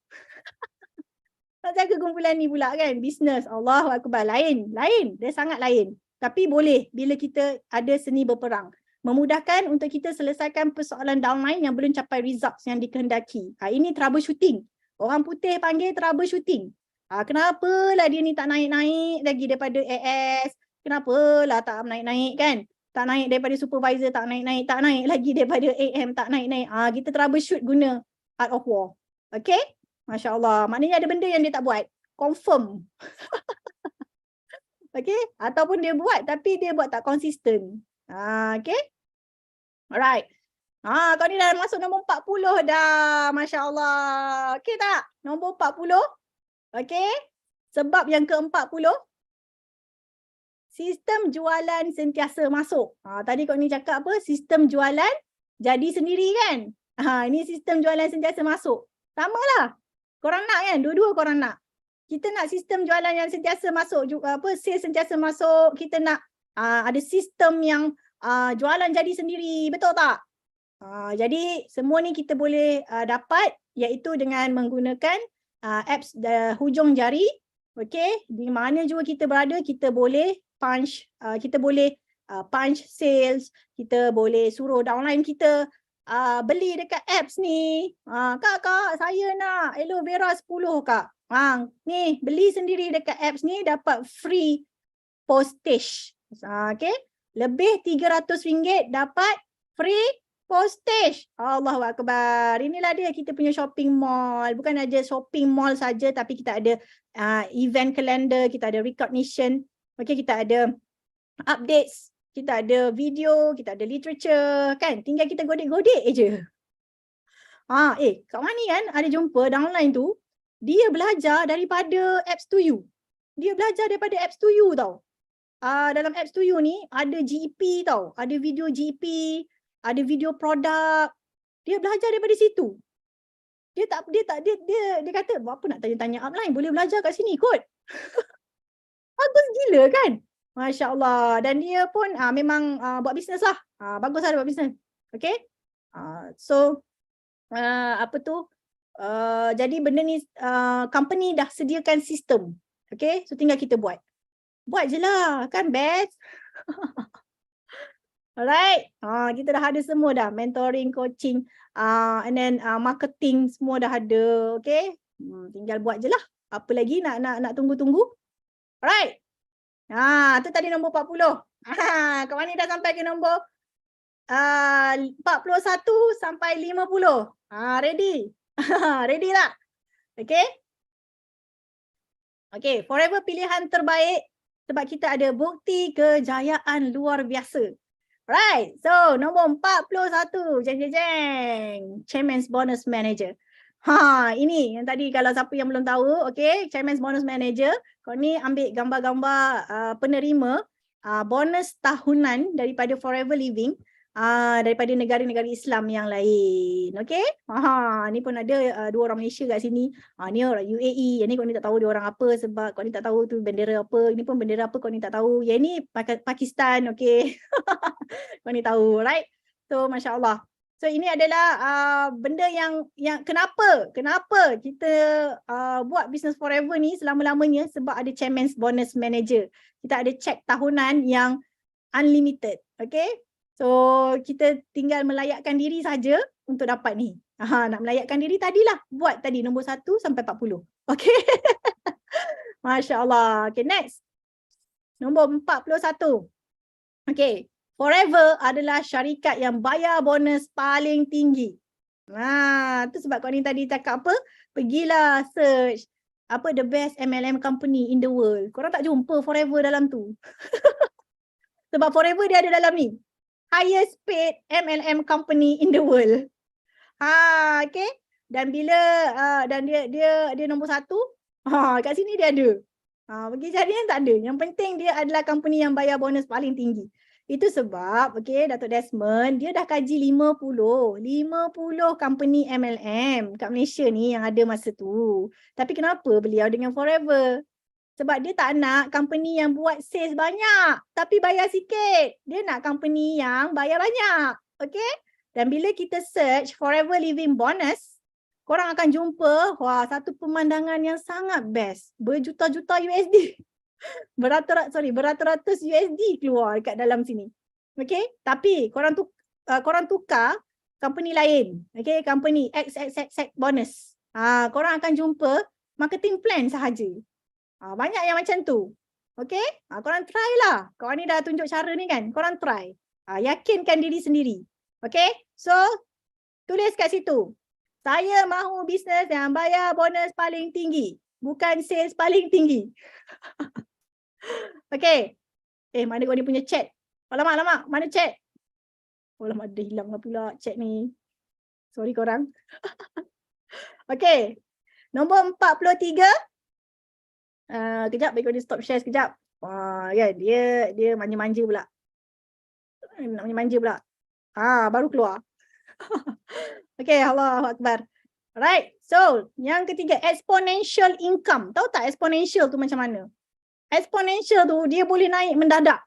Nak jaga kumpulan ni pula kan, bisnes. Allahu Akbar, lain. Dia sangat lain. Tapi boleh bila kita ada seni berperang. Memudahkan untuk kita selesaikan persoalan downline yang belum capai results yang dikehendaki. Ini troubleshooting. Orang putih panggil troubleshooting. Kenapalah dia ni tak naik-naik lagi daripada AS? Kenapalah tak naik-naik kan? Tak naik daripada supervisor, tak naik lagi daripada AM, tak naik-naik. Kita troubleshoot guna Art of War. Okay? Masya Allah. Maknanya ada benda yang dia tak buat. Confirm. Okay? Ataupun dia buat tapi dia buat tak konsisten. Okay? Alright. Kau ni dah masuk nombor 40 dah. Masya Allah. Okay tak? Nombor 40. Okay? Sebab yang ke-40. Sistem jualan sentiasa masuk. Tadi kau ni cakap apa? Sistem jualan jadi sendiri kan? Ini sistem jualan sentiasa masuk. Sama lah. Korang nak kan? Dua-dua korang nak. Kita nak sistem jualan yang sentiasa masuk. Sales sentiasa masuk. Kita nak ada sistem yang jualan jadi sendiri. Betul tak? Jadi semua ni kita boleh dapat iaitu dengan menggunakan apps hujung jari. Okay, di mana juga kita berada, kita boleh punch, punch sales, kita boleh suruh downline kita beli dekat apps ni. Kak, saya nak aloe vera 10 kak. Ni beli sendiri dekat apps ni dapat free postage. Okay, lebih RM300 dapat free postage. Allahu Akbar. Inilah dia kita punya shopping mall. Bukan aja shopping mall saja, tapi kita ada event calendar, kita ada recognition. Okay, kita ada updates, kita ada video, kita ada literature, kan? Tinggal kita godek-godek je. Kak Mani kan ada jumpa downline tu, dia belajar daripada apps to you. Dia belajar daripada apps to you tau. Dalam apps to you ni ada GEP tau, ada video GEP, ada video produk. Dia belajar daripada situ. Dia kata, apa nak tanya-tanya upline, boleh belajar kat sini kot. Bagus gila kan? Masya Allah. Dan dia pun memang buat bisnes lah. Bagus lah buat bisnes. Okay. Jadi benda ni company dah sediakan sistem. Okay. So tinggal kita buat. Buat je lah. Kan best. Alright. Kita dah ada semua dah. Mentoring, coaching, and then marketing semua dah ada. Okay. Tinggal buat je lah. Apa lagi nak tunggu-tunggu. Alright. Tu tadi nombor 40. Kak Mani dah sampai ke nombor 41 sampai 50. Ready? Ready tak? Okay. Okay, forever pilihan terbaik sebab kita ada bukti kejayaan luar biasa. Right, so nombor 41. Jeng. Chairman's Bonus Manager. Ini yang tadi kalau siapa yang belum tahu, okay, Chairman's Bonus Manager, kau ni ambil gambar-gambar penerima bonus tahunan daripada Forever Living daripada negara-negara Islam yang lain. Okay, ni pun ada 2 orang Malaysia kat sini. Ni orang UAE, yang ni kau ni tak tahu dia orang apa sebab kau ni tak tahu tu bendera apa. Ini pun bendera apa kau ni tak tahu. Yang ni Pakistan, okay. Kau ni tahu, right? So, Masya Allah. So ini adalah benda yang kenapa kita buat Business Forever ni selama-lamanya, sebab ada Chairman's Bonus Manager. Kita ada cek tahunan yang unlimited. Okay. So kita tinggal melayakkan diri saja untuk dapat ni. Nak melayakkan diri tadilah. Buat tadi nombor 1 sampai 40. Okay. Masya Allah. Okay, next. Nombor 41. Okay. Forever adalah syarikat yang bayar bonus paling tinggi. Tu sebab kau ni tadi cakap apa? Pergilah search apa the best MLM company in the world. Korang tak jumpa Forever dalam tu. Sebab Forever dia ada dalam ni. Highest paid MLM company in the world. Okay. Dan bila dan dia nombor 1. Kat sini dia ada. Bagi jadinya tak ada. Yang penting dia adalah company yang bayar bonus paling tinggi. Itu sebab, okay, Datuk Desmond, dia dah kaji 50 company MLM kat Malaysia ni yang ada masa tu. Tapi kenapa beliau dengan Forever? Sebab dia tak nak company yang buat sales banyak tapi bayar sikit. Dia nak company yang bayar banyak. Okay? Dan bila kita search Forever Living Bonus, korang akan jumpa, satu pemandangan yang sangat best. Berjuta-juta USD. Beratus-ratus USD keluar kat dalam sini. Okay, tapi korang tukar company lain. Okay, company XXX bonus. Korang akan jumpa marketing plan sahaja. Banyak yang macam tu. Okay, korang try lah. Korang ni dah tunjuk cara ni kan, korang try. Yakinkan diri sendiri. Okay, so tulis kat situ. Saya mahu bisnes yang bayar bonus paling tinggi, bukan sales paling tinggi. Okay. Mana kau ni punya chat? Alamak, mana chat? Alamak, dah hilang lah pula chat ni. Sorry korang. Okay. Nombor 43. Kejap, bagi kau dia stop share sekejap. Kan, dia manja-manja pula. Nak manja pula. Baru keluar. Okay, Allahu Akbar. Alright, so yang ketiga, exponential income. Tahu tak exponential tu macam mana? Exponential tu dia boleh naik mendadak.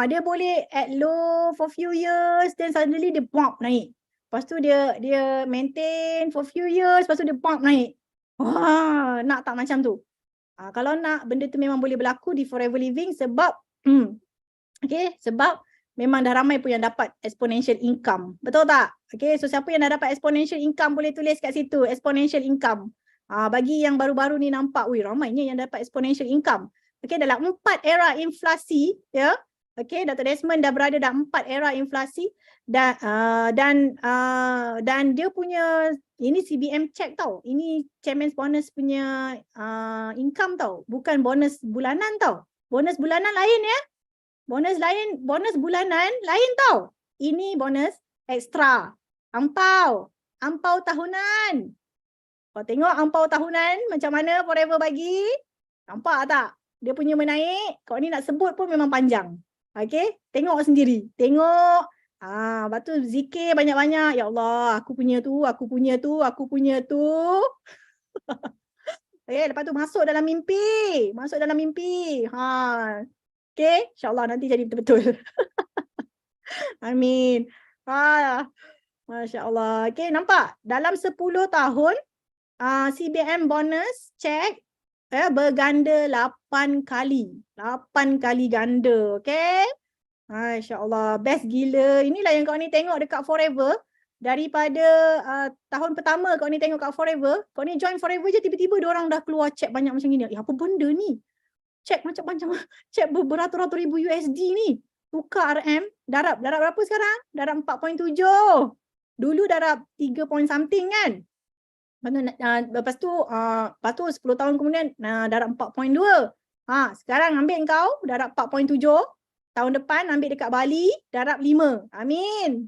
Dia boleh at low for few years, then suddenly dia bump naik. Lepas tu dia maintain for few years, lepas tu dia bump naik. Nak tak macam tu? Kalau nak, benda tu memang boleh berlaku di Forever Living sebab sebab memang dah ramai pun yang dapat exponential income. Betul tak? So siapa yang dah dapat exponential income boleh tulis kat situ, exponential income. Bagi yang baru-baru ni nampak, ramainya yang dapat exponential income. Dalam 4 era inflasi, ya. Dr. Desmond dah berada dalam 4 era inflasi dan dia punya, ini CBM check tau. Ini Chairman's Bonus punya income tau. Bukan bonus bulanan tau. Bonus bulanan lain ya. Bonus bulanan lain tau. Ini bonus ekstra. Ampau tahunan. Kau tengok ampau tahunan macam mana Forever bagi. Nampak tak? Dia punya menaik. Kau ni nak sebut pun memang panjang. Tengok sendiri. Tengok. Lepas tu zikir banyak-banyak. Ya Allah, aku punya tu. Lepas tu masuk dalam mimpi. InsyaAllah nanti jadi betul-betul. Amin. Masya Allah. Nampak? Dalam 10 tahun, CBM bonus check berganda 8 kali. 8 kali ganda. Masya Allah. Best gila. Inilah yang kau ni tengok dekat Forever. Daripada tahun pertama kau ni tengok kat Forever. Kau ni join Forever je tiba-tiba diorang dah keluar check banyak macam gini. Apa benda ni? Check macam-macam. Check beratus-ratus ribu USD ni. Tukar RM. Darab berapa sekarang? Darab 4.7. Dulu darab 3 point something kan? Lepas tu 10 tahun kemudian darab 4.2. Sekarang ambil kau darab 4.7. Tahun depan ambil dekat Bali darab 5. Amin.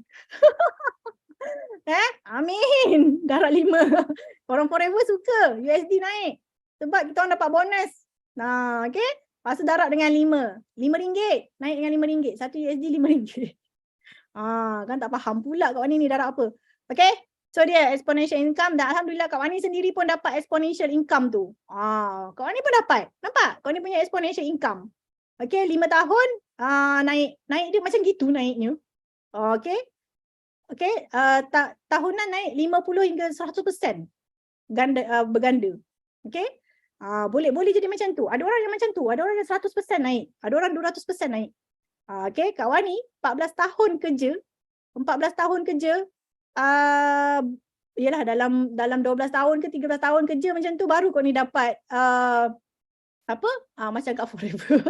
Amin. Darab 5. Orang Forever suka USD naik. Sebab kita orang dapat bonus. Lepas tu darab dengan 5. RM5. Naik dengan RM5. 1 USD RM5. Kan tak faham pula Kak Wani ni darab apa. So dia exponential income dan Alhamdulillah Kak Wani sendiri pun dapat exponential income tu. Kak Wani pun dapat. Nampak? Kak Wani punya exponential income. 5 tahun naik dia macam gitu naiknya. Tahunan naik 50 hingga 100%. Berganda. Boleh jadi macam tu. Ada orang yang macam tu. Ada orang yang 100% naik. Ada orang 200% naik. Kak Wani 14 tahun kerja. Yalah dalam 12 tahun ke 13 tahun kerja macam tu baru kau ni dapat macam kat Forever.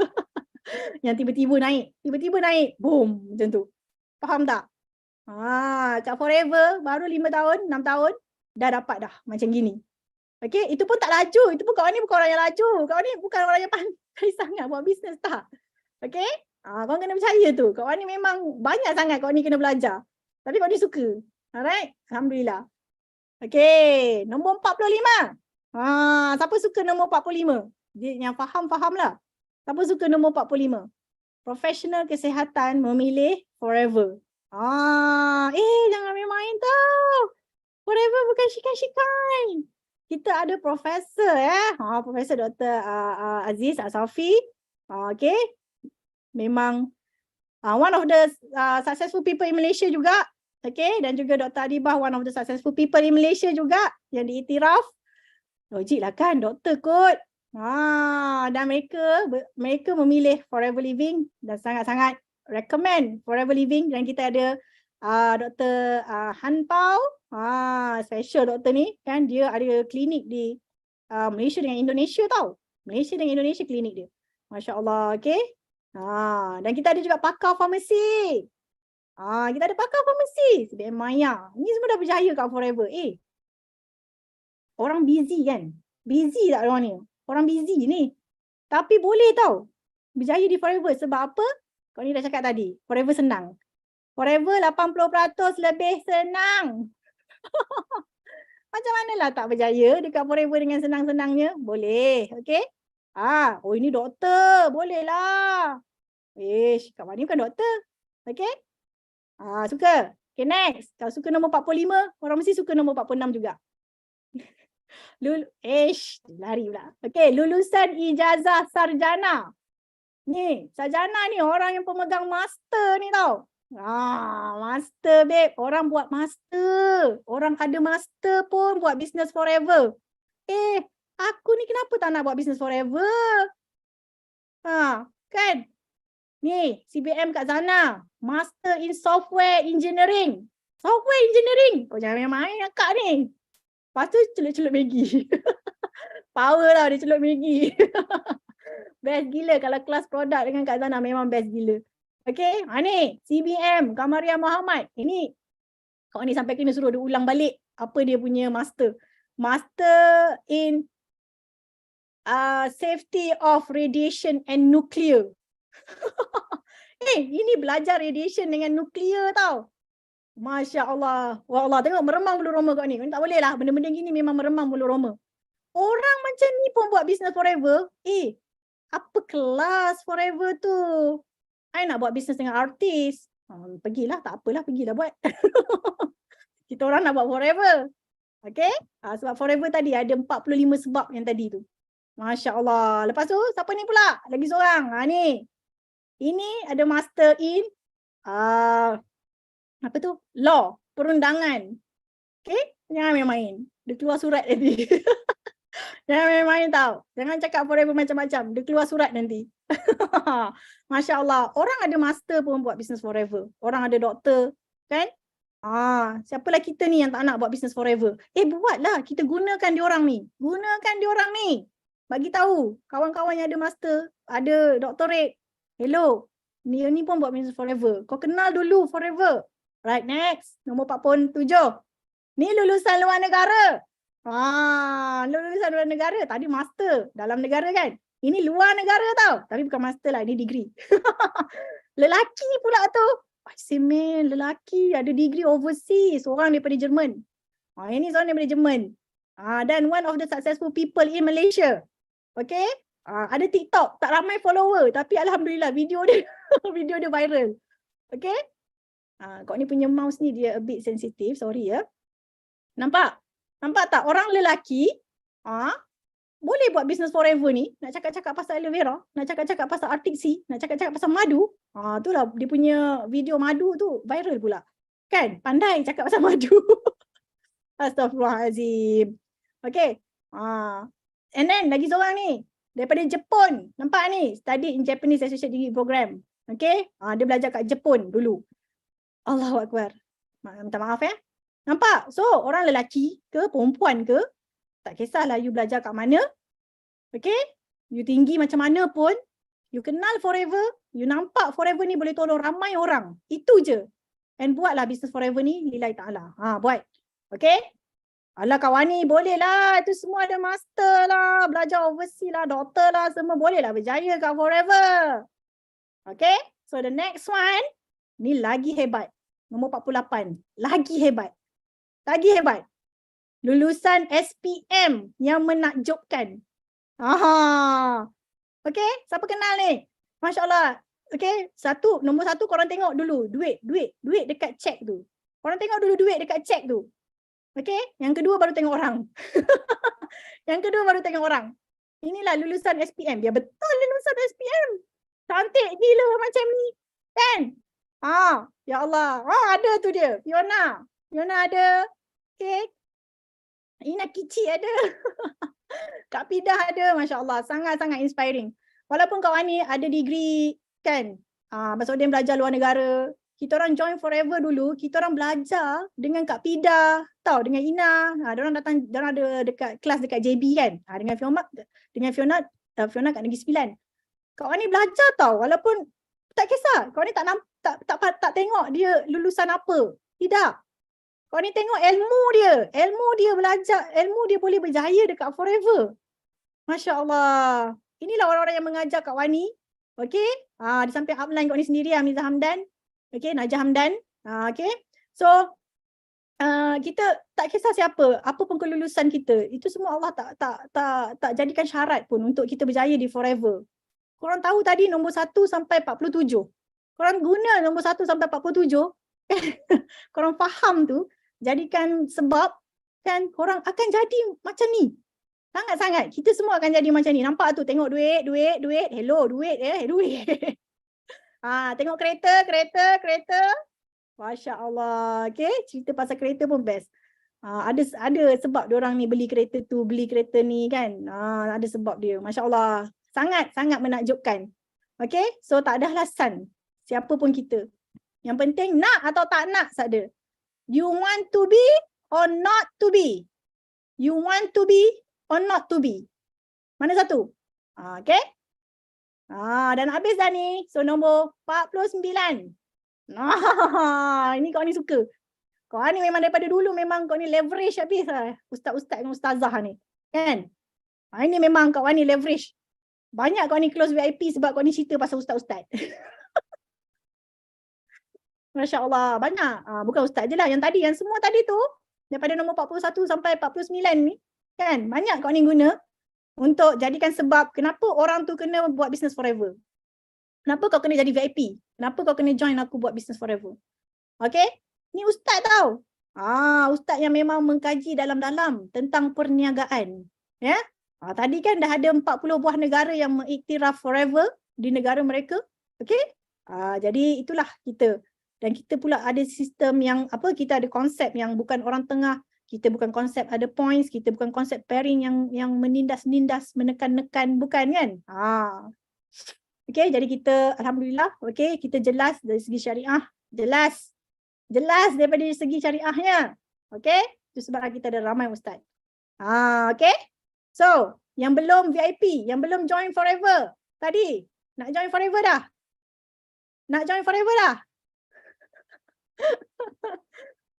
Yang tiba-tiba naik. Boom. Macam tu. Faham tak? Kat Forever baru 5 tahun, 6 tahun dah dapat dah macam gini. Itu pun tak laju. Itu pun Kak Wani bukan orang yang laju. Kak Wani bukan orang yang pandai sangat buat bisnes tak. Kau kena percaya tu. Kak Wani memang banyak sangat Kak Wani kena belajar. Tapi Kak Wani suka. Alright? Alhamdulillah. Nombor 45. Siapa suka nombor 45? Dia yang faham lah. Siapa suka nombor 45? Profesional kesihatan memilih Forever. Jangan main-main tau. Forever bukan syikan-syikan. Kita ada profesor Profesor Dr. Aziz Asafi. Memang one of the successful people in Malaysia juga. Dan juga Dr. Adibah one of the successful people in Malaysia juga yang diiktiraf. Logik lah kan doktor kot. Dan mereka memilih Forever Living dan sangat-sangat recommend Forever Living. Dan kita ada Dr. Han Pao, special doktor ni kan, dia ada klinik di Malaysia dengan Indonesia tau. Malaysia dengan Indonesia klinik dia. Masya Allah. Dan kita ada juga pakar farmasi. Kita ada pakar farmasi. CBM Maya. Ni semua dah berjaya kat Forever. Orang busy kan? Busy tak orang ni? Orang busy ni. Tapi boleh tau berjaya di Forever. Sebab apa? Kau ni dah cakap tadi. Forever senang. Forever 80% lebih senang. Macam manalah tak berjaya dekat Forever dengan senang-senangnya? Boleh. Ini doktor. Boleh lah. Kak Wani bukan doktor. Suka? Next. Kalau suka nombor 45, orang mesti suka nombor 46 juga. Lari pula. Lulusan ijazah sarjana. Ni, sarjana ni orang yang pemegang master ni tau. Master babe. Orang buat master. Orang ada master pun buat business Forever. Aku ni kenapa tak nak buat business forever? Kan? Ni, CBM Kak Zana, Master in Software Engineering. Software Engineering. Kau jangan main-main Kak ni. Lepas tu celup-celup Maggi. Power lah dia celup Maggi. Best gila kalau kelas produk dengan Kak Zana, memang best gila. Okay, ni CBM Kamaria Muhammad. Ini kau ni sampai kena suruh dia ulang balik apa dia punya master. Master in Safety of Radiation and Nuclear. Ini belajar radiation dengan nuklear tau. Masya Allah. Wah Allah, tengok meremang bulu roma kau ni. Kau tak boleh lah, benda-benda gini memang meremang bulu roma. Orang macam ni pun buat business forever. Apa kelas forever tu? I nak buat business dengan artis. Pergilah, tak apalah, pergilah buat. Kita orang nak buat forever. Okay? Sebab forever tadi ada 45 sebab yang tadi tu. Masya Allah. Lepas tu, siapa ni pula? Lagi seorang. Ni. Ini ada master in apa tu? Law, perundangan. Okay? Jangan main-main. Dia keluar surat nanti. Jangan main-main tau. Jangan cakap forever macam-macam. Dia keluar surat nanti. Masya Allah. Orang ada master pun buat business forever. Orang ada doktor. Kan? Siapalah kita ni yang tak nak buat business forever. Buatlah. Kita gunakan diorang ni. Gunakan diorang ni. Bagi tahu. Kawan-kawan yang ada master. Ada doctorate. Hello. Ni pun buat business forever. Kau kenal dulu forever. Right, next. Nombor 47. Ni lulusan luar negara. Lulusan luar negara. Tadi master dalam negara kan. Ini luar negara tau. Tapi bukan master lah. Ini degree. Lelaki pula tu. Man, lelaki ada degree overseas. Seorang daripada Jerman. Ini seorang daripada Jerman. Dan one of the successful people in Malaysia. Okay. Ada TikTok. Tak ramai follower. Tapi Alhamdulillah video dia video dia viral. Okay. Kau ni punya mouse ni dia a bit sensitive. Sorry ya. Nampak? Nampak tak? Orang lelaki boleh buat business forever ni. Nak cakap-cakap pasal aloe vera. Nak cakap-cakap pasal Arctic Sea. Nak cakap-cakap pasal madu. Itulah dia punya video madu tu viral pula. Kan? Pandai cakap pasal madu. Astaghfirullahaladzim. Okay. And then lagi seorang ni. Daripada Jepun. Nampak ni? Study in Japanese Associate Degree Program. Okay. Dia belajar kat Jepun dulu. Allahu Akbar. Minta maaf ya. Nampak? So, orang lelaki ke, perempuan ke, tak kisahlah you belajar kat mana. Okay? You tinggi macam mana pun, you kenal forever, you nampak forever ni boleh tolong ramai orang. Itu je. And buatlah business forever ni, lillahi ta'ala. Buat. Okay? Alah kawan ni, boleh lah. Itu semua ada master lah, belajar overseas lah, doktor lah, semua boleh lah berjaya kat forever. Okay? So, the next one, ni lagi hebat. Nombor 48. Lagi hebat. Lagi hebat. Lulusan SPM yang menakjubkan. Okay, siapa kenal ni? Masya Allah. Okay, nombor satu korang tengok dulu. Duit dekat cek tu. Korang tengok dulu duit dekat cek tu. Okay, yang kedua baru tengok orang. Yang kedua baru tengok orang. Inilah lulusan SPM. Dia betul lulusan SPM. Cantik gila macam ni. Kan? Ya Allah. Ada tu dia. Fiona ada. Okay. Ina Kici ada. Kak Pidah ada. Masya Allah. Sangat-sangat inspiring. Walaupun kawan ni ada degree kan. Maksudnya dia belajar luar negara. Kita orang join forever dulu. Kita orang belajar dengan Kak Pidah. Tahu dengan Ina. Diorang datang. Diorang ada dekat kelas dekat JB kan. Dengan Fiona kat Negeri Sembilan. Kawan ni belajar tau. Walaupun tak kisah. Kawan ni tak tengok dia lulusan apa. Tidak. Kau ni tengok ilmu dia. Ilmu dia belajar. Ilmu dia boleh berjaya dekat forever. Masya Allah. Inilah orang-orang yang mengajar Kak Wani. Okay. Di samping upline Kak Wani sendiri, Hamizah Hamdan. Okay. Najah Hamdan. Okay. So, kita tak kisah siapa. Apa pun kelulusan kita. Itu semua Allah tak jadikan syarat pun untuk kita berjaya di forever. Korang tahu tadi nombor 1 sampai 47. Korang guna nombor 1 sampai 47. Korang faham tu. Jadikan sebab kan korang akan jadi macam ni. Sangat-sangat. Kita semua akan jadi macam ni. Nampak tu tengok duit. Hello duit duit. Tengok kereta. Masya Allah. Okay. Cerita pasal kereta pun best. Ada sebab diorang ni beli kereta tu, beli kereta ni kan. Ada sebab dia. Masya Allah. Sangat menakjubkan. Okay, so tak ada alasan. Siapa pun kita. Yang penting nak atau tak nak saja. You want to be or not to be? You want to be or not to be? Mana satu? Okay. Dan habis dah ni. So nombor 49. Ini kau ni suka. Kau ni memang daripada dulu memang kau ni leverage habis lah. Ustaz-ustaz dengan ustazah ni. Kan? Ini memang kau ni leverage. Banyak kau ni close VIP sebab kau ni cerita pasal ustaz-ustaz. Masya Allah. Banyak. Bukan ustaz je lah. Yang tadi, yang semua tadi tu. Daripada nombor 41 sampai 49 ni. Kan? Banyak kau ni guna. Untuk jadikan sebab kenapa orang tu kena buat business forever. Kenapa kau kena jadi VIP? Kenapa kau kena join aku buat business forever? Okay? Ni ustaz tau. Ustaz yang memang mengkaji dalam-dalam tentang perniagaan. Ya? Tadi kan dah ada 40 buah negara yang mengiktiraf forever di negara mereka. Okay? Jadi itulah kita. Dan kita pula ada sistem yang kita ada konsep yang bukan orang tengah. Kita bukan konsep ada points, kita bukan konsep pairing yang menindas-nindas, menekan-nekan, bukan kan? Okay, jadi kita alhamdulillah, okay, kita jelas dari segi syariah, jelas daripada segi syariahnya. Okay, itu sebab kita ada ramai ustaz. Okay. So, yang belum VIP, yang belum join forever tadi, nak join forever dah? Nak join forever dah?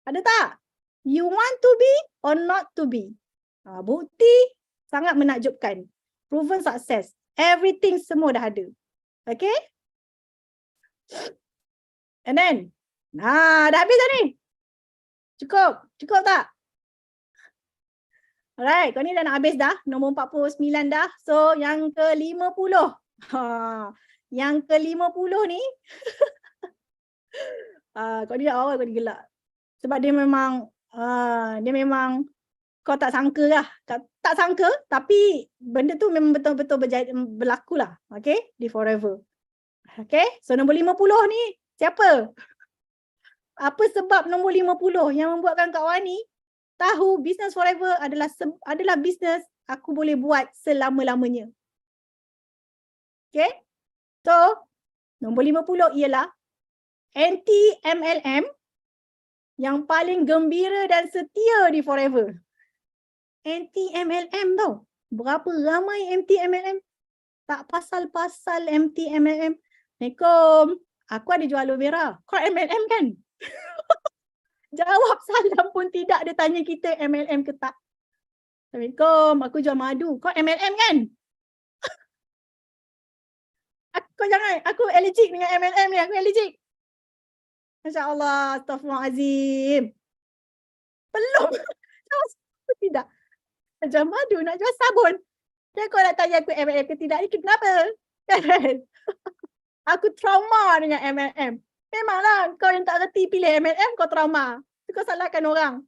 Ada tak? You want to be or not to be? Bukti sangat menakjubkan. Proven success. Everything semua dah ada. Okay? And then, dah habis dah ni? Cukup? Cukup tak? Alright, kau ni dah nak habis dah. Nombor 49 dah. So, yang ke-50. Yang ke-50 ni. Kau ni dah awal kau ni gelak. Sebab dia memang kau tak sangka lah. Tak sangka, tapi benda tu memang betul-betul berlaku lah. Okay? Di forever. Okay? So nombor 50 ni, siapa? Apa sebab nombor 50 yang membuatkan Kak Wani tahu business forever adalah business aku boleh buat selama-lamanya. Okay? So, nombor 50 ialah anti-MLM yang paling gembira dan setia di forever. Anti-MLM tau. Berapa ramai anti-MLM? Tak pasal-pasal anti-MLM. Assalamualaikum. Aku ada jual aloe vera. Kau MLM kan? Jawab salam pun tidak. Dia tanya kita MLM ke tak. Assalamualaikum. Aku jual madu. Kau MLM kan? Kau jangan. Aku allergic dengan MLM ni. Aku allergic. Masya Allah, astaghfirullahaladzim. Belum. Tidak. Jual madu, nak jual sabun. Dan kau nak tanya aku MLM ke tidak, ini kenapa? Aku trauma dengan MLM. Memanglah kau yang tak reti pilih MLM, kau trauma. Kau salahkan orang.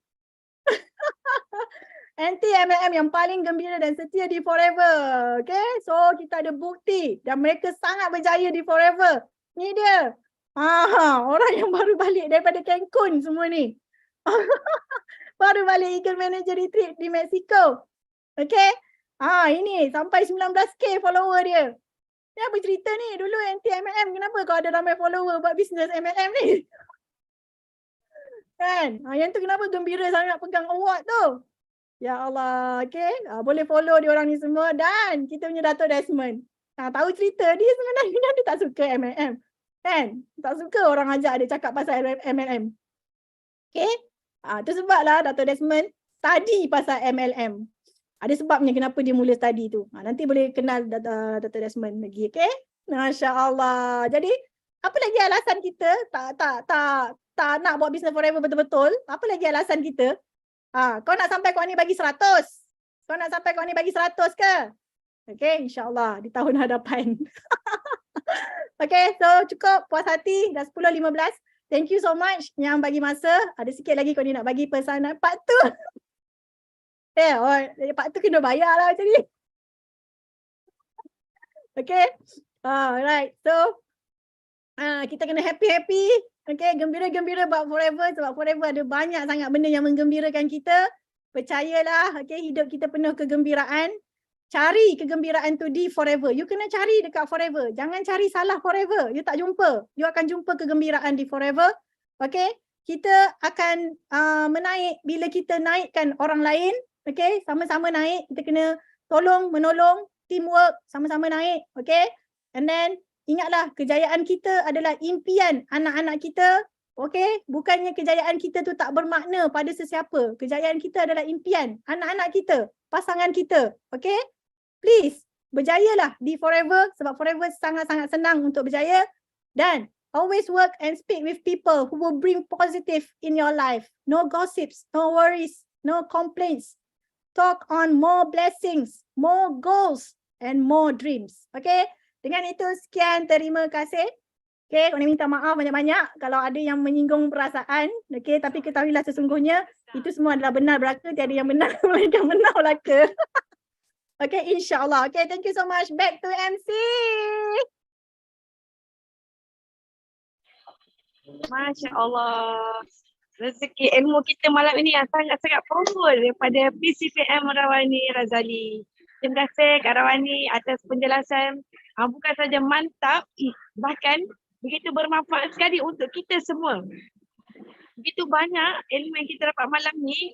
Anti-MLM yang paling gembira dan setia di forever. Okay, so kita ada bukti. Dan mereka sangat berjaya di forever. Ni dia. Orang yang baru balik daripada Cancun semua ni. Baru balik Eagle Manager Retreat di Mexico. Okay. Ini sampai 19k follower dia. Ni apa cerita ni? Dulu anti-MLM, kenapa kau ada ramai follower buat bisnes MLM ni? Kan? Yang tu kenapa gembira sangat pegang award tu? Ya Allah. Okay. Boleh follow dia orang ni semua. Dan kita punya Dato' Desmond. Tahu cerita dia sebenarnya dia tak suka MLM. Kan? Tak suka orang ajak dia cakap pasal MLM. Okay? Itu sebablah Dato' Desmond study pasal MLM. Ada sebabnya kenapa dia mula study tu. Nanti boleh kenal Dato' Desmond lagi. Okay? Masya Allah. Jadi, apa lagi alasan kita tak nak buat business forever betul-betul? Apa lagi alasan kita? Kau nak sampai kau ni bagi 100? Kau nak sampai kau ni bagi 100 ke? Okay? InsyaAllah di tahun hadapan. Okay, so cukup, puas hati, dah 10.15. Thank you so much yang bagi masa. Ada sikit lagi kau ni nak bagi pesanan part tu. Part tu kena bayar lah macam ni. Okay, alright. So, kita kena happy-happy. Okay, gembira-gembira about forever sebab forever ada banyak sangat benda yang menggembirakan kita. Percayalah, okay, hidup kita penuh kegembiraan. Cari kegembiraan tu di forever. You kena cari dekat forever. Jangan cari salah forever. You tak jumpa. You akan jumpa kegembiraan di forever. Okay, kita akan menaik bila kita naikkan orang lain. Okay, sama-sama naik. Kita kena tolong, menolong, teamwork, sama-sama naik. Okay, and then ingatlah, kejayaan kita adalah impian anak-anak kita. Okay, bukannya kejayaan kita tu tak bermakna pada sesiapa. Kejayaan kita adalah impian anak-anak kita, pasangan kita. Okay, please berjayalah di forever sebab forever sangat-sangat senang untuk berjaya. Dan always work and speak with people who will bring positive in your life. No gossips, no worries, no complaints. Talk on more blessings, more goals and more dreams. Okay, dengan itu sekian, terima kasih. Okay, kau minta maaf banyak-banyak kalau ada yang menyinggung perasaan. Okay, tapi ketahuilah sesungguhnya itu semua adalah benar belaka, tiada yang benar melainkan benar belaka. Okay, insyaAllah. Okay, thank you so much. Back to MC. Masya Allah. Rezeki ilmu kita malam ini yang sangat-sangat powerful daripada PCPM Rawani Razali. Terima kasih Kak Rawani atas penjelasan. Bukan saja mantap, bahkan begitu bermanfaat sekali untuk kita semua. Begitu banyak ilmu yang kita dapat malam ni,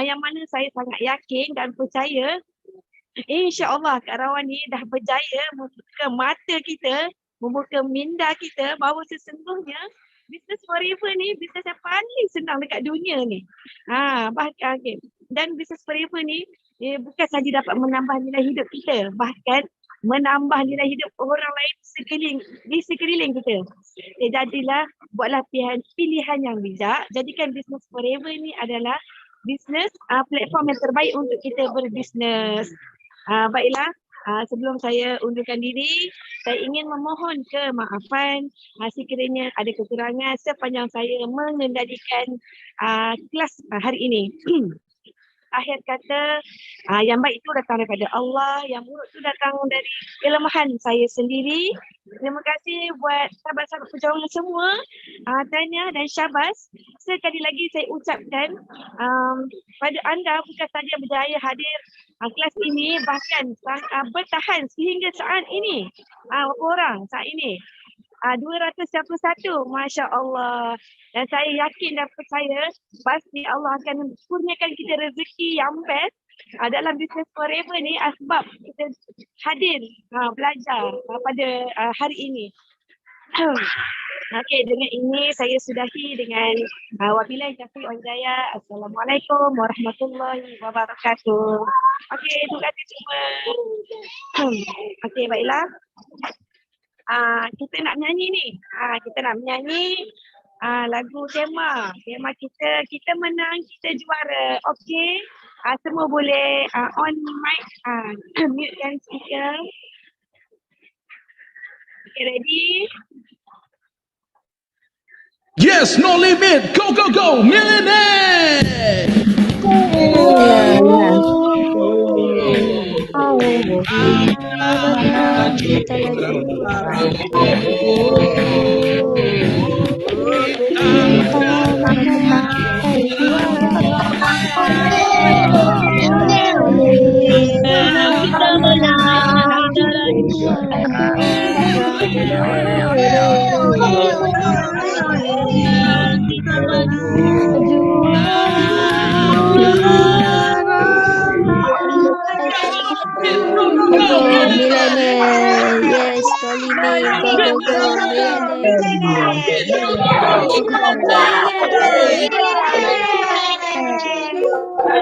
yang mana saya sangat yakin dan percaya insya-Allah Kak Rawani dah berjaya membuka mata kita, membuka minda kita bahawa sesungguhnya business forever ni business yang paling senang dekat dunia ni. Bahkan okay. Dan business forever ni bukan saja dapat menambah nilai hidup kita, bahkan menambah nilai hidup orang lain di sekeliling kita. Jadilah buatlah pilihan yang bijak. Jadikan business forever ni adalah business platform yang terbaik untuk kita berbisnes. Baiklah, sebelum saya undurkan diri, saya ingin memohon kemaafan sekiranya ada kekurangan sepanjang saya mengendalikan kelas hari ini. Akhir kata, yang baik itu datang daripada Allah, yang buruk itu datang dari kelemahan saya sendiri. Terima kasih buat sahabat-sahabat perjuangan semua, tahniah dan syabas. Sekali lagi saya ucapkan pada anda bukan saja berjaya hadir kelas ini, bahkan bertahan sehingga saat ini. Orang saat ini 291, Masya Allah. Dan saya yakin dan percaya pasti Allah akan kurniakan kita rezeki yang best dalam business forever ni sebab kita hadir belajar pada hari ini. Okey, dengan ini saya sudahi dengan wabillahi taufiq wal hidayah. Assalamualaikum warahmatullahi wabarakatuh. Okey, terima kasih semua. Okey, baiklah. Kita nak menyanyi ni. Kita nak menyanyi lagu tema. Tema kita menang, kita juara. Okey. Semua boleh on mic, mute yang speaker. Okay, ready? Yes, no limit. Go, go, go. Millionaire. Millionaire, yes, Tolly me, go, millionaire.